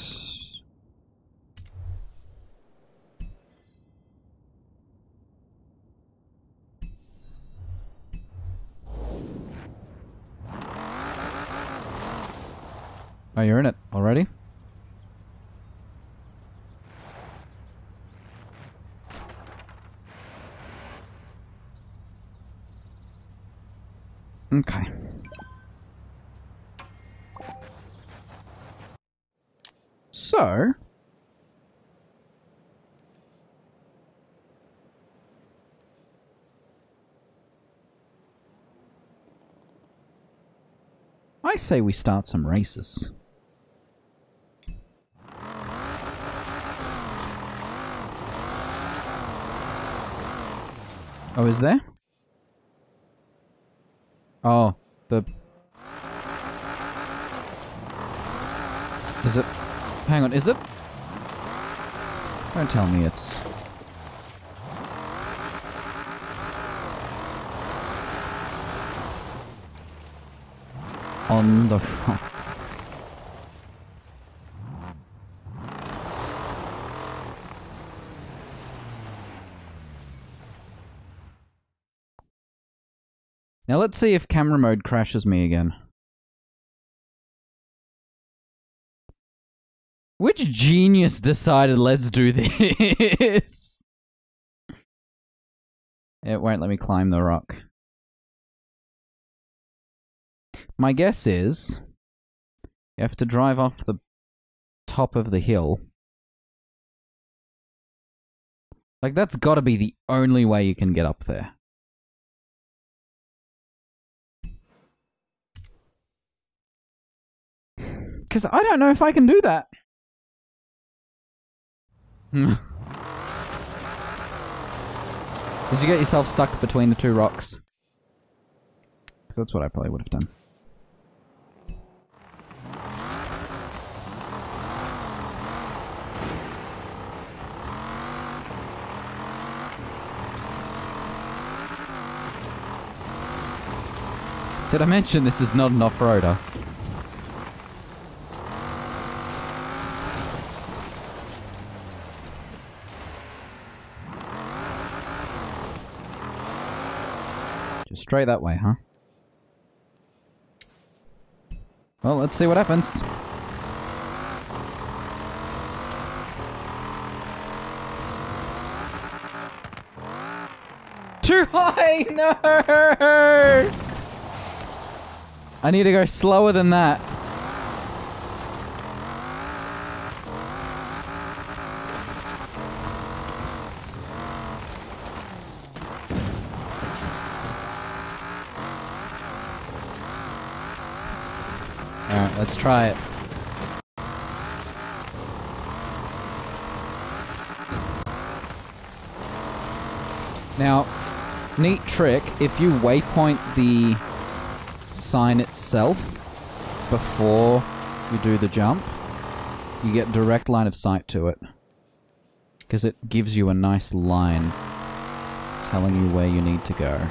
Oh, you're in it already? Okay. So... I say we start some races. Oh, is there? Oh, the... Is it? Hang on, is it? Don't tell me it's... on the front. Now let's see if camera mode crashes me again. Which genius decided let's do this? It won't let me climb the rock. My guess is you have to drive off the top of the hill. Like, that's gotta be the only way you can get up there. Because I don't know if I can do that. Did you get yourself stuck between the two rocks? Because that's what I probably would have done. Did I mention this is not an off-roader? Just straight that way, huh? Well, let's see what happens. Too high! No! I need to go slower than that. Alright, let's try it. Now, neat trick, if you waypoint the sign itself before you do the jump, you get direct line of sight to it. Because it gives you a nice line telling you where you need to go.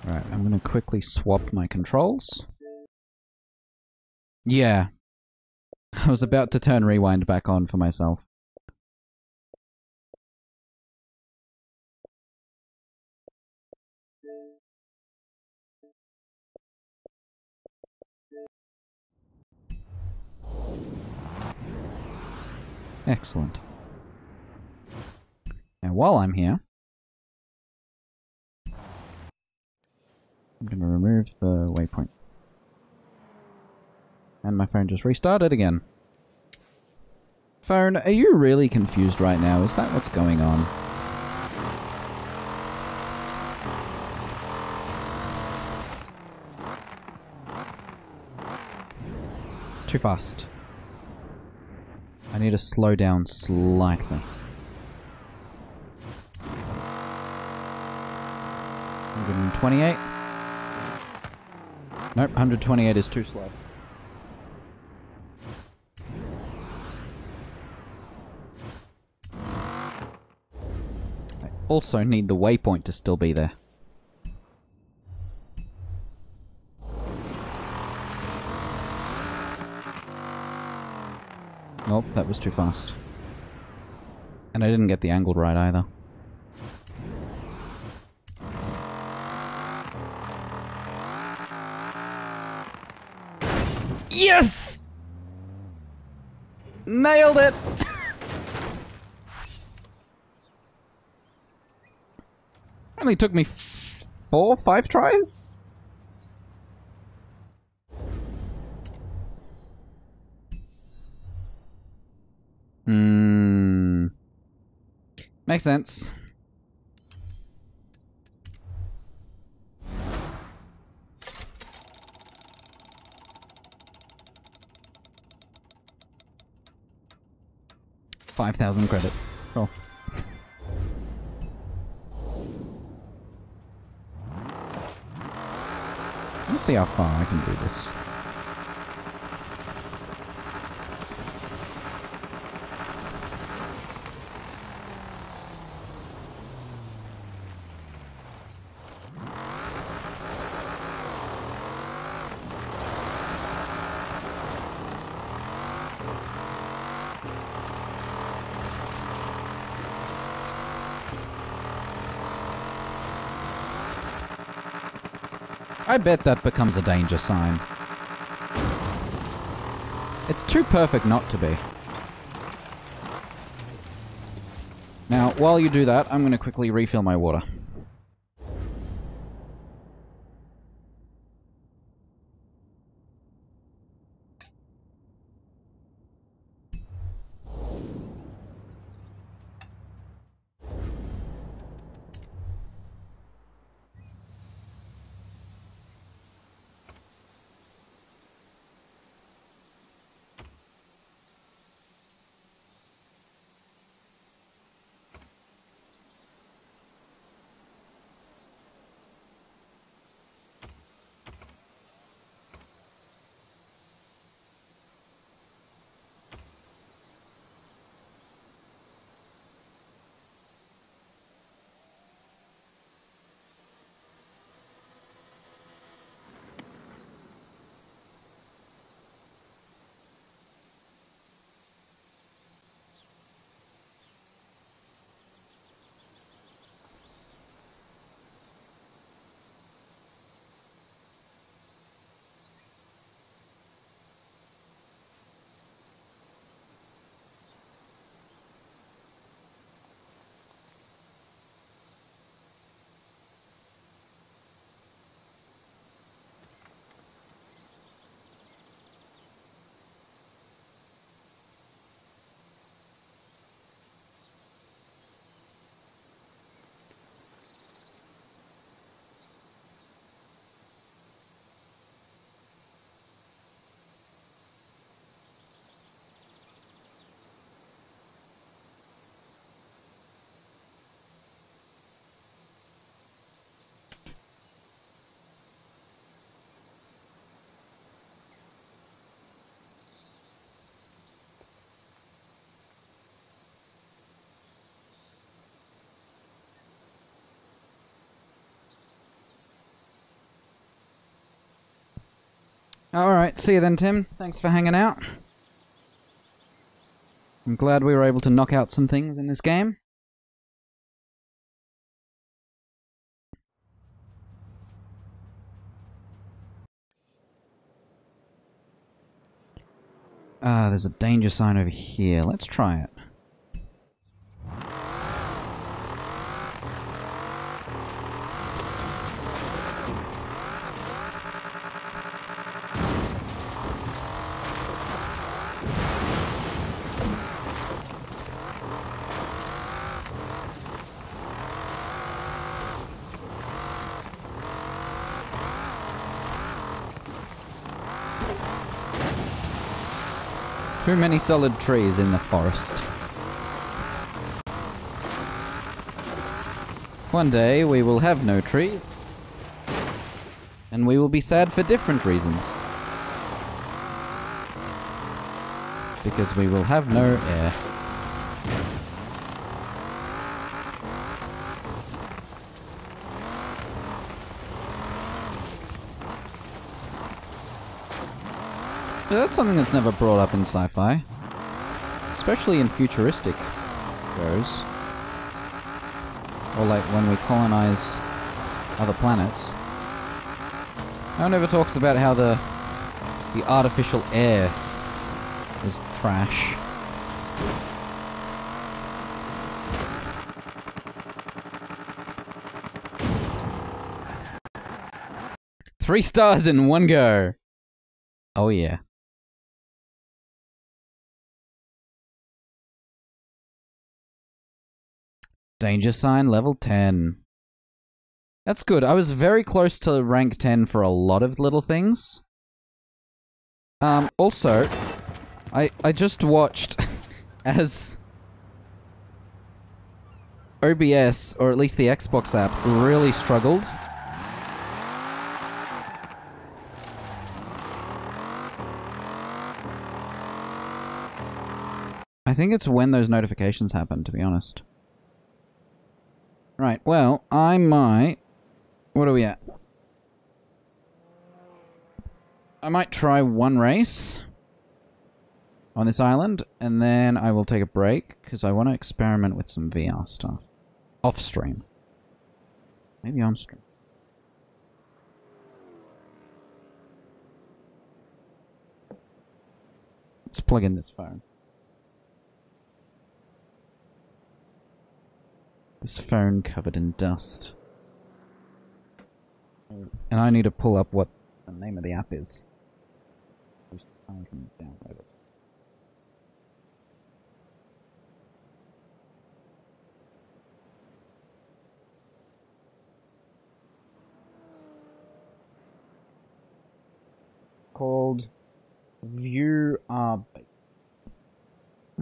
Right, I'm gonna quickly swap my controls. Yeah. I was about to turn rewind back on for myself. Excellent. Now, while I'm here, I'm gonna remove the waypoint. And my phone just restarted again. Phone, are you really confused right now? Is that what's going on? Too fast. I need to slow down slightly. 128. Nope, 128 is too slow. I also need the waypoint to still be there. Oh, that was too fast. And I didn't get the angle right either. Yes! Nailed it! Only took me 4, 5 tries? Makes sense. $5,000 credits. Cool. Let's see how far I can do this. I bet that becomes a danger sign. It's too perfect not to be. Now, while you do that, I'm going to quickly refill my water. Alright, see you then, Tim. Thanks for hanging out. I'm glad we were able to knock out some things in this game. There's a danger sign over here. Let's try it. Too many solid trees in the forest. One day we will have no trees. And we will be sad for different reasons. Because we will have no air. That's something that's never brought up in sci-fi. Especially in futuristic shows. Or like when we colonize other planets. No one ever talks about how the artificial air is trash. Three stars in one go. Oh yeah. Danger sign level 10. That's good. I was very close to rank 10 for a lot of little things. Also, I just watched as OBS, or at least the Xbox app, really struggled. I think it's when those notifications happen, to be honest. Right, well, I might... What are we at? I might try one race on this island, and then I will take a break, because I want to experiment with some VR stuff. Off-stream. Maybe on-stream. Let's plug in this phone. This phone covered in dust. And I need to pull up what the name of the app is. I can download it. Called View Bait.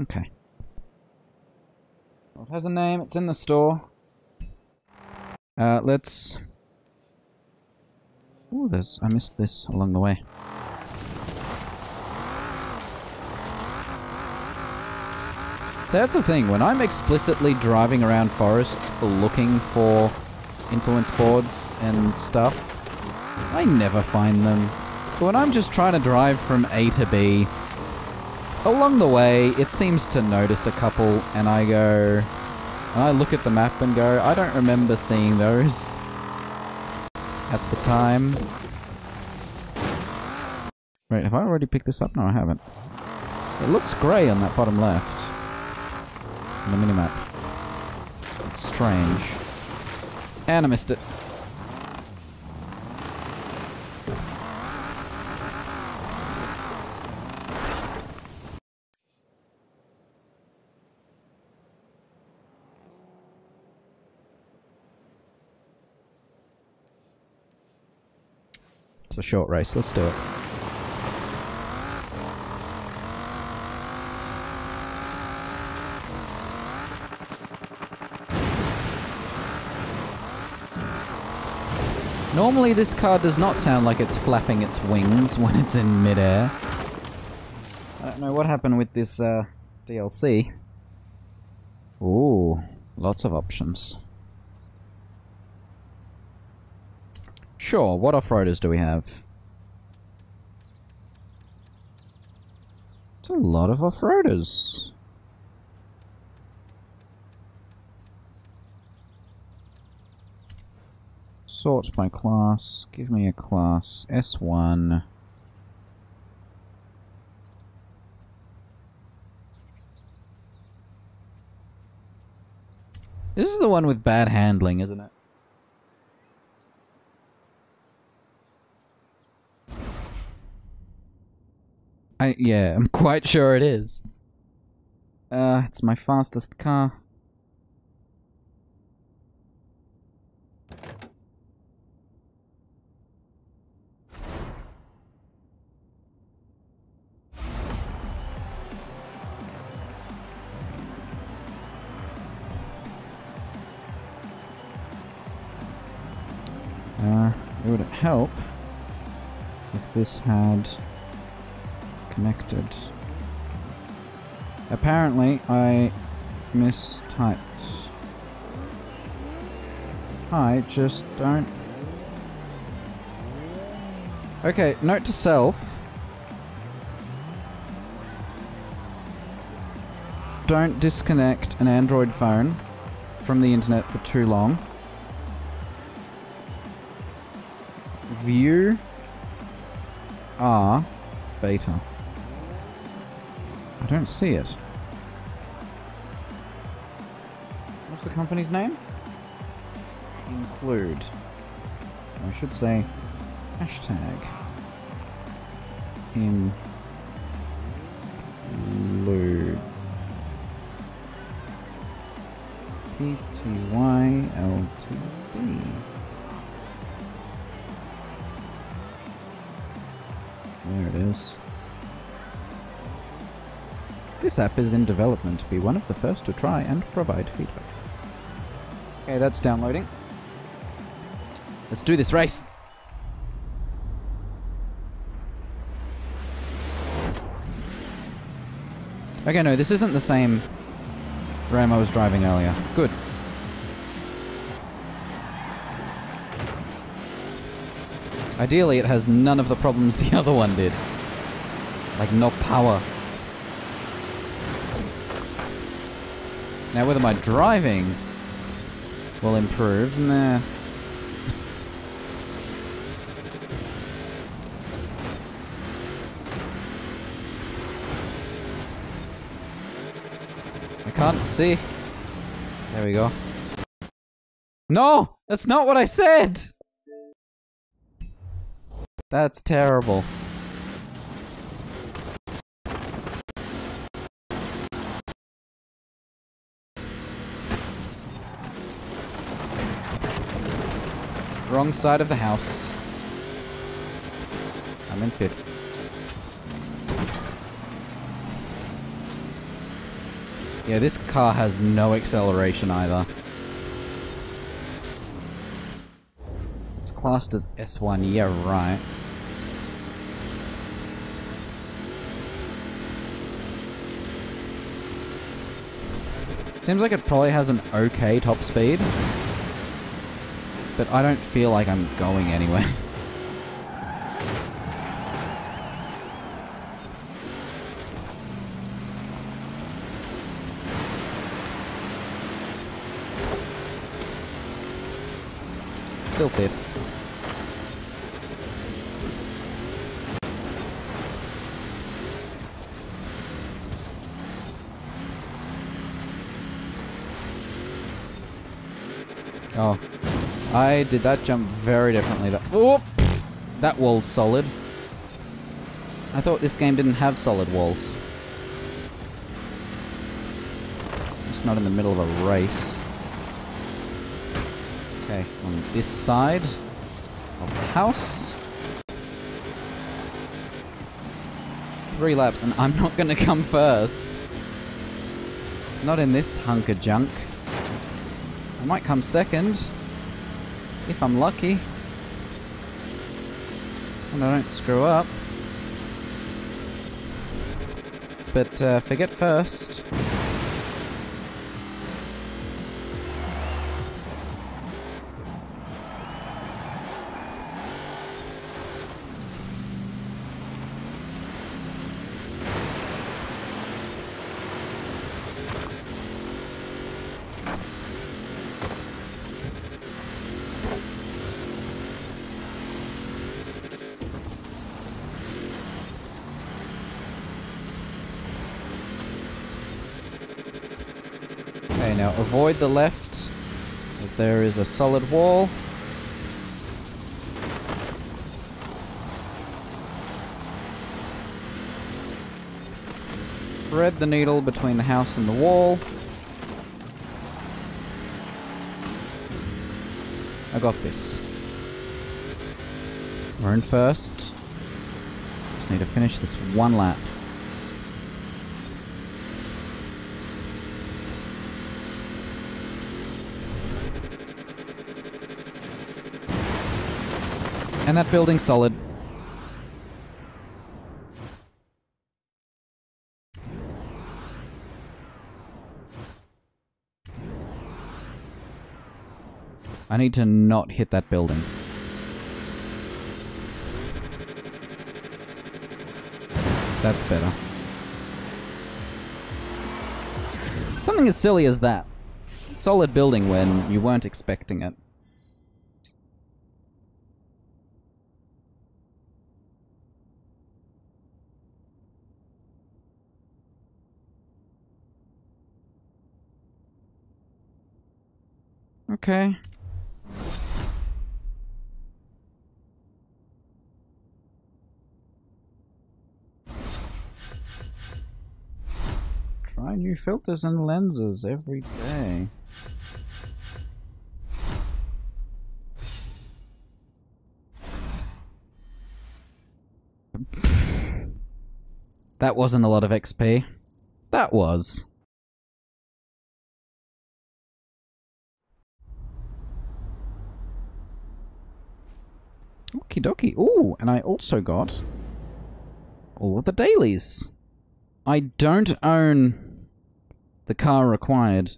Okay. Well, it has a name, it's in the store. Let's... Ooh, I missed this along the way. So that's the thing, when I'm explicitly driving around forests looking for influence boards and stuff, I never find them. But when I'm just trying to drive from A to B, along the way, it seems to notice a couple, and I go... And I look at the map and go, I don't remember seeing those at the time. Wait, have I already picked this up? No, I haven't. It looks grey on that bottom left. On the minimap. It's strange. And I missed it. It's a short race, let's do it. Normally this car does not sound like it's flapping its wings when it's in midair. I don't know what happened with this DLC. Ooh, lots of options. Sure, what off-roaders do we have? It's a lot of off-roaders. Sort by class. Give me a class. S1. This is the one with bad handling, isn't it? Yeah, I'm quite sure it is. It's my fastest car. It would help if this had connected. Apparently, I mistyped. I just don't... Okay, note to self. don't disconnect an Android phone from the internet for too long. View R beta. I don't see it. What's the company's name? Include. I should say hashtag include. PTY Ltd. There it is. This app is in development to be one of the first to try and provide feedback. Okay, that's downloading. Let's do this race! Okay, no, this isn't the same Ram I was driving earlier. Good. Ideally, it has none of the problems the other one did. Like, no power. Now, whether my driving will improve, nah. I can't see. There we go. No! That's not what I said! That's terrible. Wrong side of the house. I'm in fifth. Yeah, this car has no acceleration either. It's classed as S1, yeah, right. Seems like it probably has an okay top speed. But I don't feel like I'm going anywhere. Still fifth. Oh. I did that jump very differently. Whoop! That wall's solid. I thought this game didn't have solid walls. It's not in the middle of a race. Okay, on this side of the house. It's 3 laps and I'm not gonna come first. Not in this hunk of junk. I might come second. If I'm lucky. And I don't screw up. But forget first. Okay, now avoid the left, as there is a solid wall. Thread the needle between the house and the wall. I got this. We're in first. Just need to finish this one lap. And that building's solid. I need to not hit that building. That's better. Something as silly as that. Solid building when you weren't expecting it. Okay. Try new filters and lenses every day. That wasn't a lot of XP. That was. Okie dokie. Ooh, and I also got all of the dailies. I don't own the car required.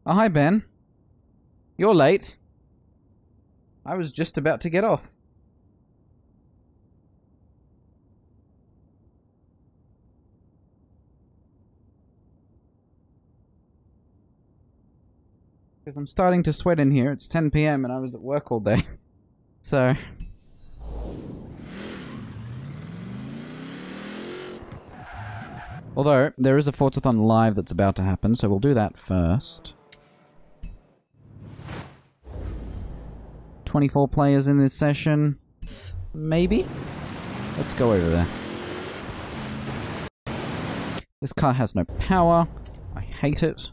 Oh, hi, Ben. You're late. I was just about to get off. Because I'm starting to sweat in here. It's 10 PM and I was at work all day. So... Although, there is a Forzathon Live that's about to happen, so we'll do that first. 24 players in this session. Maybe? Let's go over there. This car has no power. I hate it.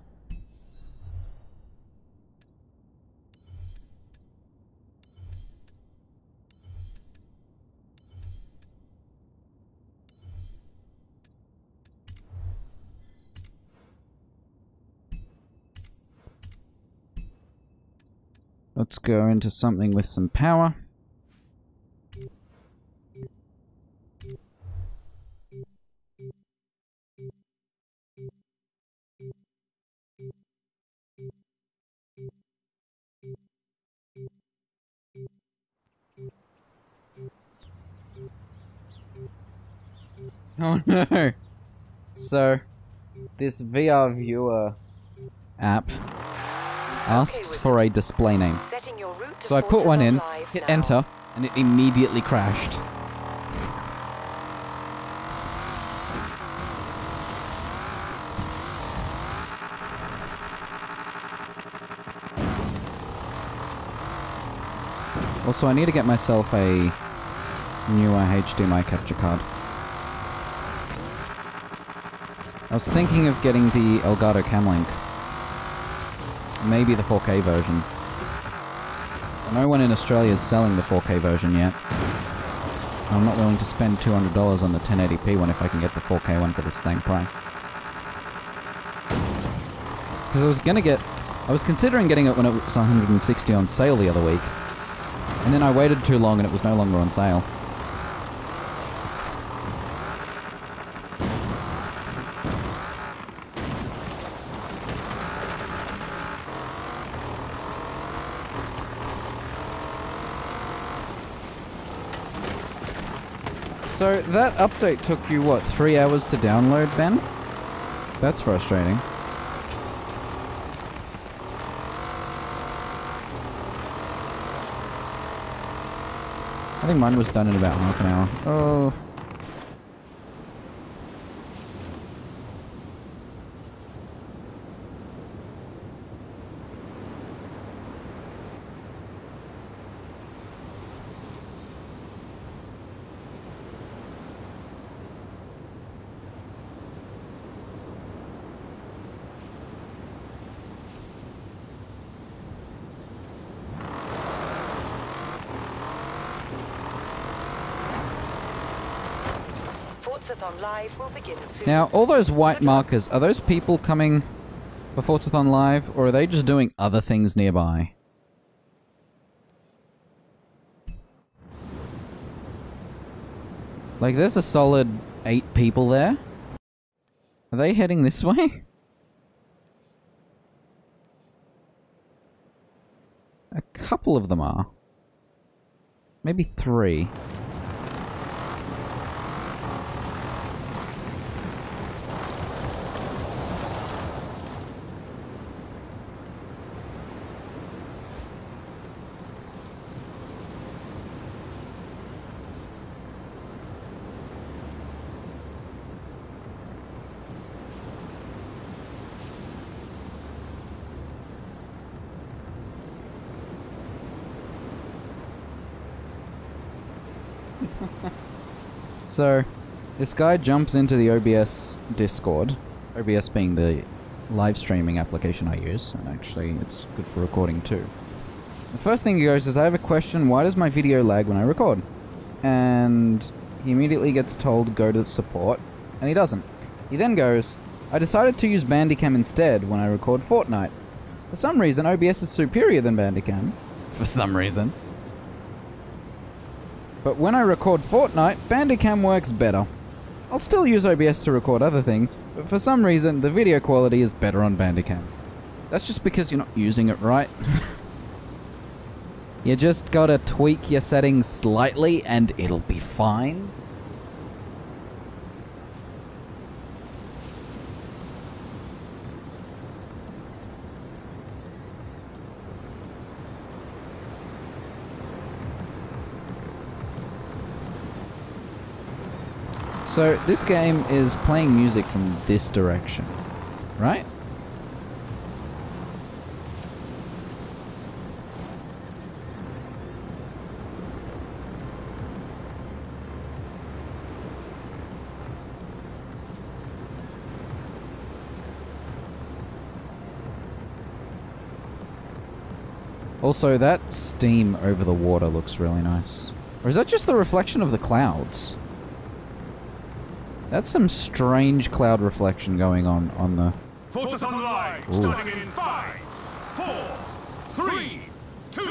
Let's go into something with some power. Oh no! So, this VR viewer app asks for a display name. So I put one in, hit enter, and it immediately crashed. Also, I need to get myself a newer HDMI capture card. I was thinking of getting the Elgato Camlink. Maybe the 4K version. No one in Australia is selling the 4K version yet. I'm not willing to spend $200 on the 1080p one if I can get the 4K one for the same price. Because I was considering getting it when it was 160 on sale the other week. And then I waited too long and it was no longer on sale. So, that update took you, what, 3 hours to download, Ben? That's frustrating. I think mine was done in about half an hour. Oh... Forzathon Live will begin soon. Now, all those white markers, are those people coming for Forzathon Live, or are they just doing other things nearby? Like, there's a solid 8 people there. Are they heading this way? A couple of them are. Maybe 3. So, this guy jumps into the OBS Discord. OBS being the live streaming application I use, and actually it's good for recording too. The first thing he goes is, I have a question, why does my video lag when I record? And he immediately gets told go to support, and he doesn't. He then goes, I decided to use Bandicam instead when I record Fortnite. For some reason, OBS is superior than Bandicam. For some reason. But when I record Fortnite, Bandicam works better. I'll still use OBS to record other things, but for some reason, the video quality is better on Bandicam. That's just because you're not using it right. You just gotta tweak your settings slightly and it'll be fine. So, this game is playing music from this direction, right? Also, that steam over the water looks really nice. Or is that just the reflection of the clouds? That's some strange cloud reflection going on the... Forza Live, starting in 5, 4, 3, 2,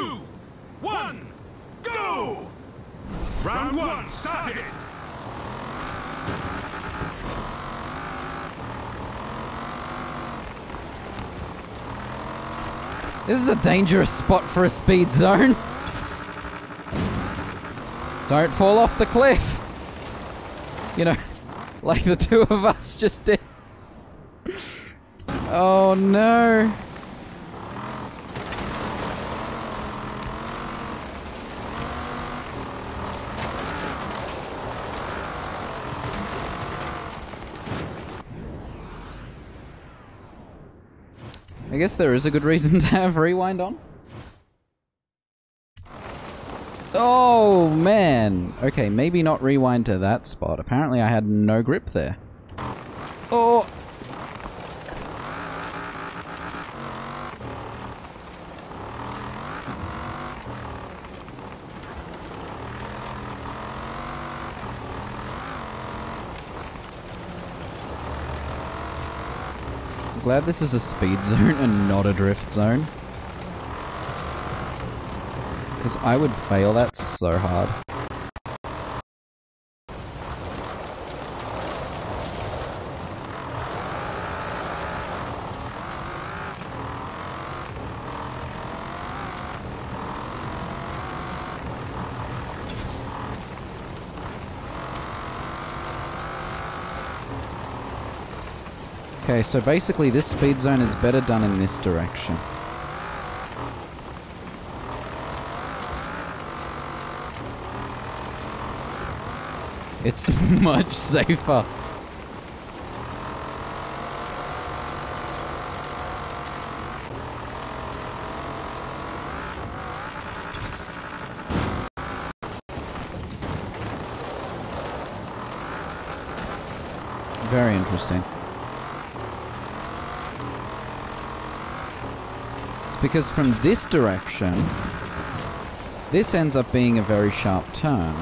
1, go! Round 1 started! This is a dangerous spot for a speed zone. Don't fall off the cliff. You know, like the two of us just did. Oh no. I guess there is a good reason to have rewind on. Oh, man. Okay, maybe not rewind to that spot. Apparently I had no grip there. Oh! Glad this is a speed zone and not a drift zone. Because I would fail that so hard. Okay, so basically this speed zone is better done in this direction. It's much safer. Very interesting. Because from this direction, this ends up being a very sharp turn.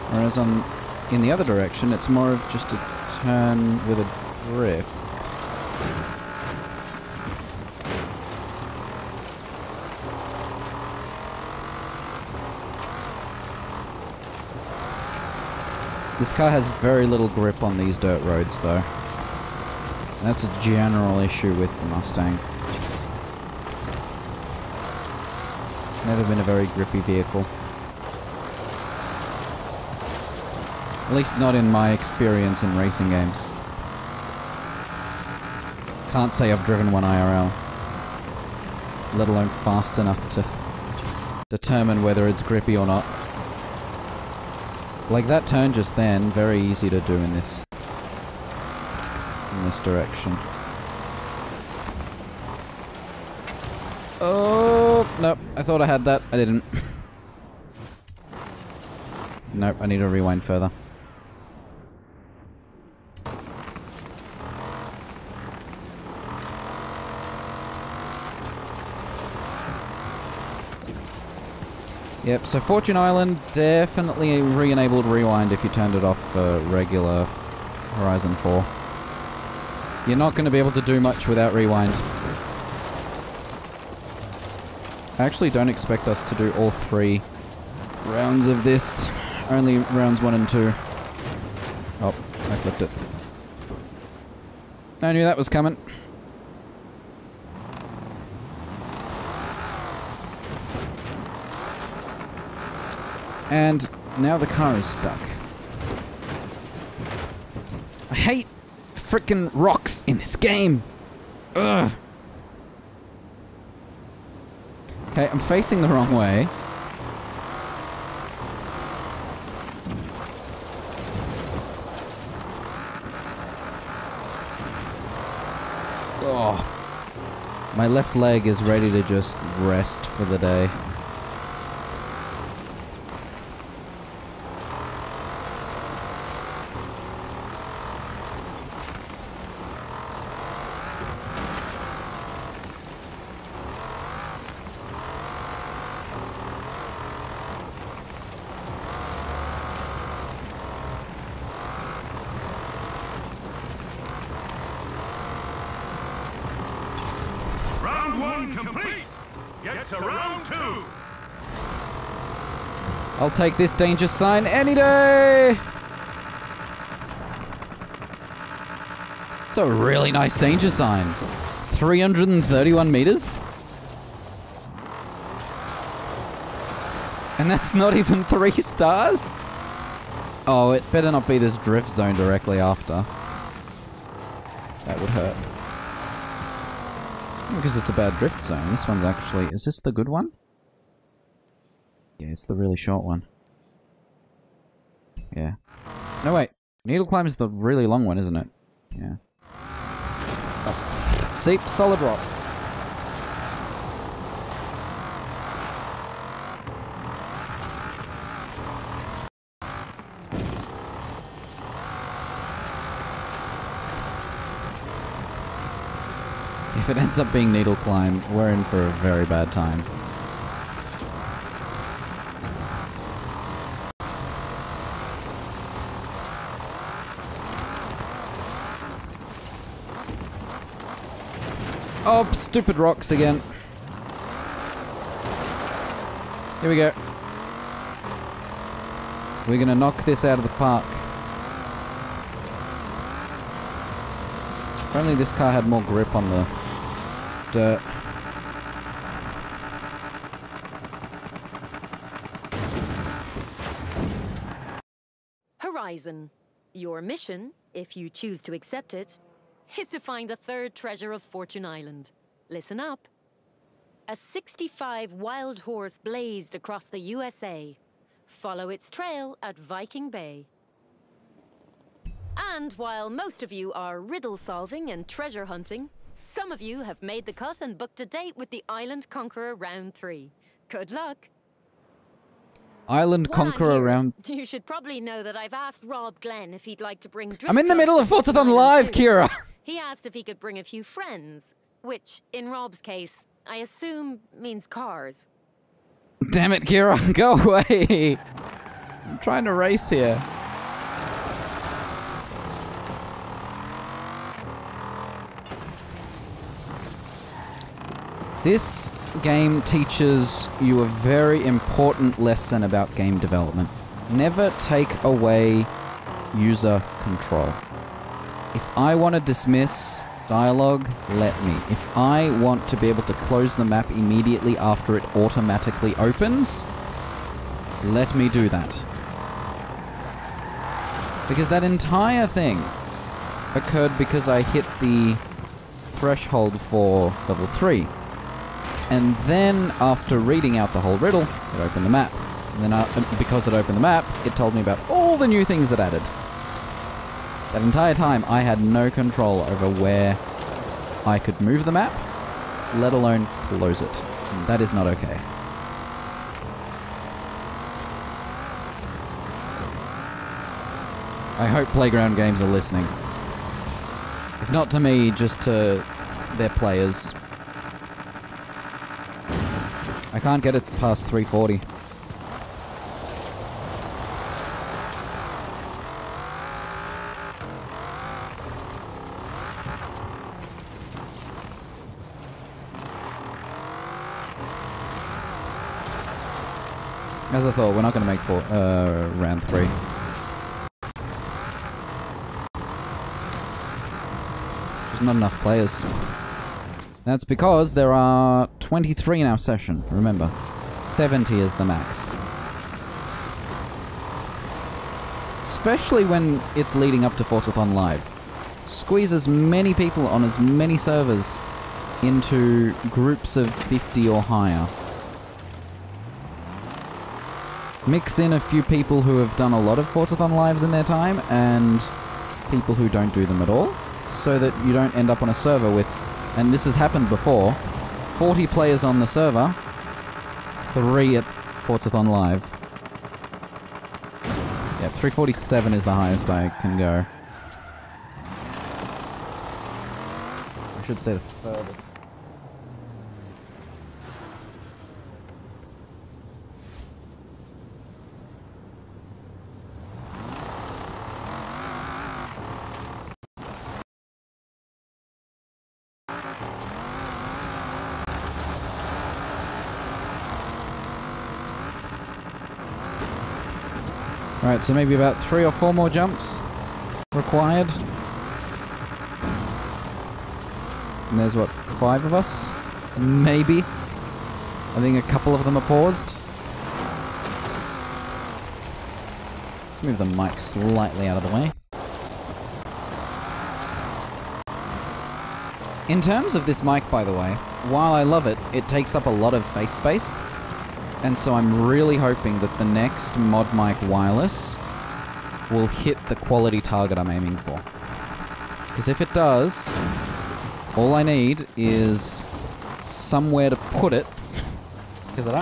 Whereas in the other direction, it's more of just a turn with a drift. This car has very little grip on these dirt roads though. And that's a general issue with the Mustang. Never been a very grippy vehicle. At least not in my experience in racing games. Can't say I've driven one IRL. Let alone fast enough to determine whether it's grippy or not. Like that turn just then, very easy to do in this direction. Oh, nope. I thought I had that. I didn't. Nope, I need to rewind further. Yep, so Fortune Island definitely re-enabled rewind if you turned it off for regular Horizon 4. You're not going to be able to do much without rewind. I actually don't expect us to do all 3 rounds of this. Only rounds 1 and 2. Oh, I flipped it. I knew that was coming. And now the car is stuck. I hate frickin' rocks in this game. Ugh. Okay, I'm facing the wrong way. Oh. My left leg is ready to just rest for the day. Complete. Get to round 2. I'll take this danger sign any day. It's a really nice danger sign. 331 meters. And that's not even 3 stars? Oh, it better not be this drift zone directly after. That would hurt. Because it's a bad drift zone. This one's actually... Is this the good one? Yeah, it's the really short one. Yeah. No, wait. Needle Climb is the really long one, isn't it? Yeah. Oh. See? Solid rock. If it ends up being Needle Climb, we're in for a very bad time. Oh, stupid rocks again. Here we go. We're gonna knock this out of the park. If only this car had more grip on the dirt. Horizon. Your mission, if you choose to accept it, is to find the 3rd treasure of Fortune Island. Listen up. A 65 wild horse blazed across the USA. Follow its trail at Viking Bay. And while most of you are riddle solving and treasure hunting, some of you have made the cut and booked a date with the Island Conqueror Round 3. Good luck. Island Conqueror Round... You should probably know that I've asked Rob Glenn if he'd like to bring drift. I'm in the middle of Forza Live, Kira! He asked if he could bring a few friends, which, in Rob's case, I assume means cars. Damn it, Kira, go away! I'm trying to race here. This game teaches you a very important lesson about game development. Never take away user control. If I want to dismiss dialogue, let me. If I want to be able to close the map immediately after it automatically opens, let me do that. Because that entire thing occurred because I hit the threshold for level 3. And then, after reading out the whole riddle, it opened the map. And then, because it opened the map, it told me about all the new things it added. That entire time, I had no control over where I could move the map, let alone close it. And that is not okay. I hope Playground Games are listening. If not to me, just to their players. I can't get it past 340. As I thought, we're not going to make round 3. There's not enough players. That's because there are 23 in our session. Remember, 70 is the max. Especially when it's leading up to Forzathon Live. Squeeze as many people on as many servers into groups of 50 or higher. Mix in a few people who have done a lot of Forzathon Lives in their time, and people who don't do them at all, so that you don't end up on a server with, and this has happened before, 40 players on the server, 3 at Forzathon Live. Yeah, 347 is the highest I can go. I should say the furthest. Alright, so maybe about 3 or 4 more jumps required. And there's, what, 5 of us? Maybe. I think a couple of them are paused. Let's move the mic slightly out of the way. In terms of this mic, by the way, while I love it, it takes up a lot of face space. And so I'm really hoping that the next Mod Mic Wireless will hit the quality target I'm aiming for. Because if it does, all I need is somewhere to put it. Because I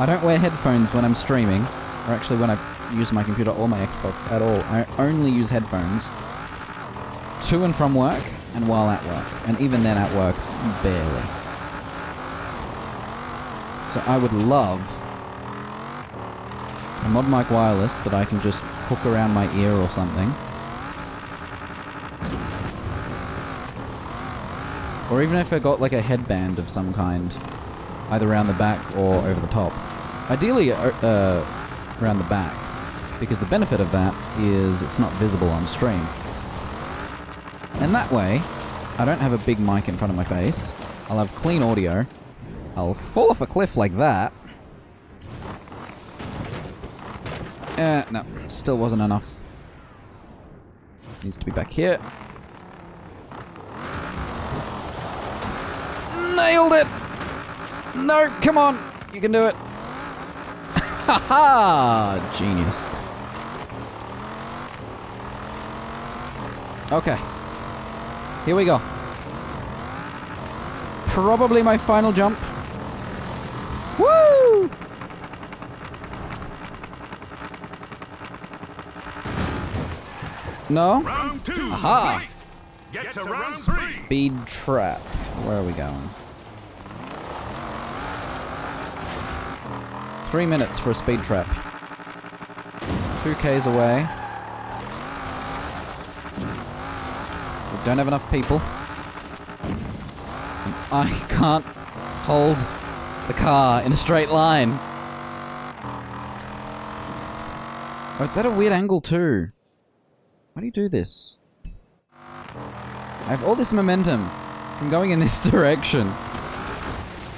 don't wear headphones when I'm streaming, or actually when I use my computer or my Xbox at all. I only use headphones to and from work and while at work. And even then at work, barely. So I would love a Mod Mic Wireless that I can just hook around my ear or something. Or even if I got like a headband of some kind, either around the back or over the top. Ideally around the back, because the benefit of that is it's not visible on stream. And that way, I don't have a big mic in front of my face, I'll have clean audio, I'll fall off a cliff like that. No, still wasn't enough. Needs to be back here. Nailed it! No, come on! You can do it! Haha! Genius. Okay. Here we go. Probably my final jump. Woo! No? Round 2. Aha! Complete. Get to round 3. Speed trap. Where are we going? 3 minutes for a speed trap. 2 Ks away. We don't have enough people. And I can't hold the car in a straight line. Oh, it's at a weird angle too. Why do you do this? I have all this momentum from going in this direction.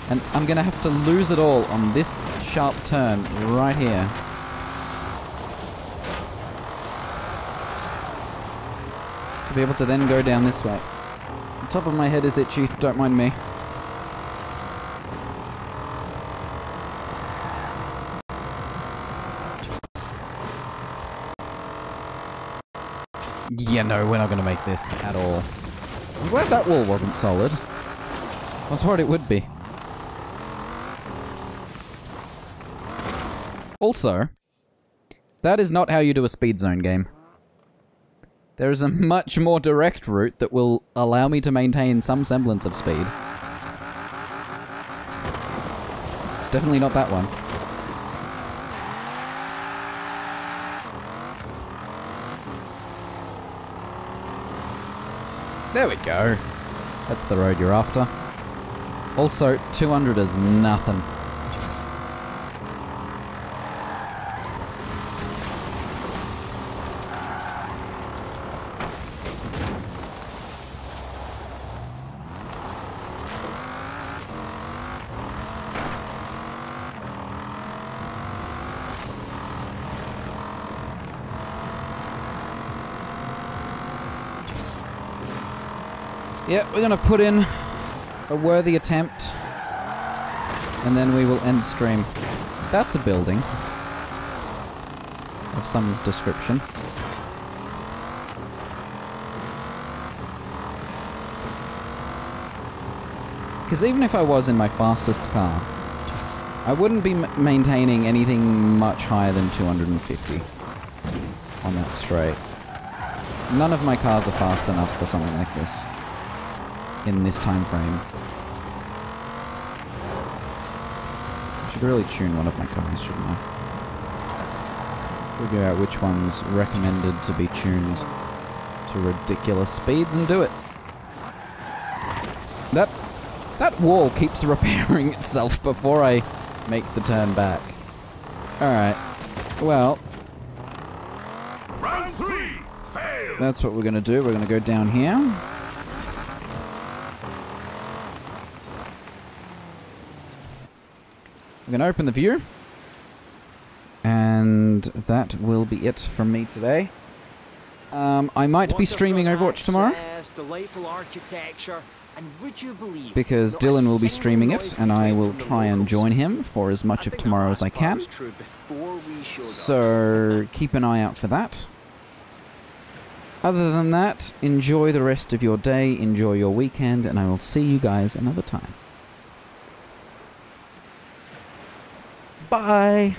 And I'm gonna have to lose it all on this sharp turn right here. To be able to then go down this way. The top of my head is itchy, don't mind me. Yeah, no, we're not gonna make this at all. I'm glad that wall wasn't solid. I was worried it would be. Also, that is not how you do a speed zone game. There is a much more direct route that will allow me to maintain some semblance of speed. It's definitely not that one. There we go. That's the road you're after. Also, 200 is nothing. Yeah, we're gonna put in a worthy attempt, and then we will end stream. That's a building of some description. Because even if I was in my fastest car, I wouldn't be maintaining anything much higher than 250 on that straight. None of my cars are fast enough for something like this in this time frame. I should really tune one of my cars, shouldn't I? Figure out which one's recommended to be tuned to ridiculous speeds and do it. That wall keeps repairing itself before I make the turn back. Alright. Well, Round 3, fail. that's what we're gonna do. We're gonna go down here. I'm going to open the view, and that will be it from me today. I might be streaming Overwatch tomorrow, because Dylan will be streaming it, and I will try and join him for as much of tomorrow as I can. So keep an eye out for that. Other than that, enjoy the rest of your day, enjoy your weekend, and I will see you guys another time. Bye!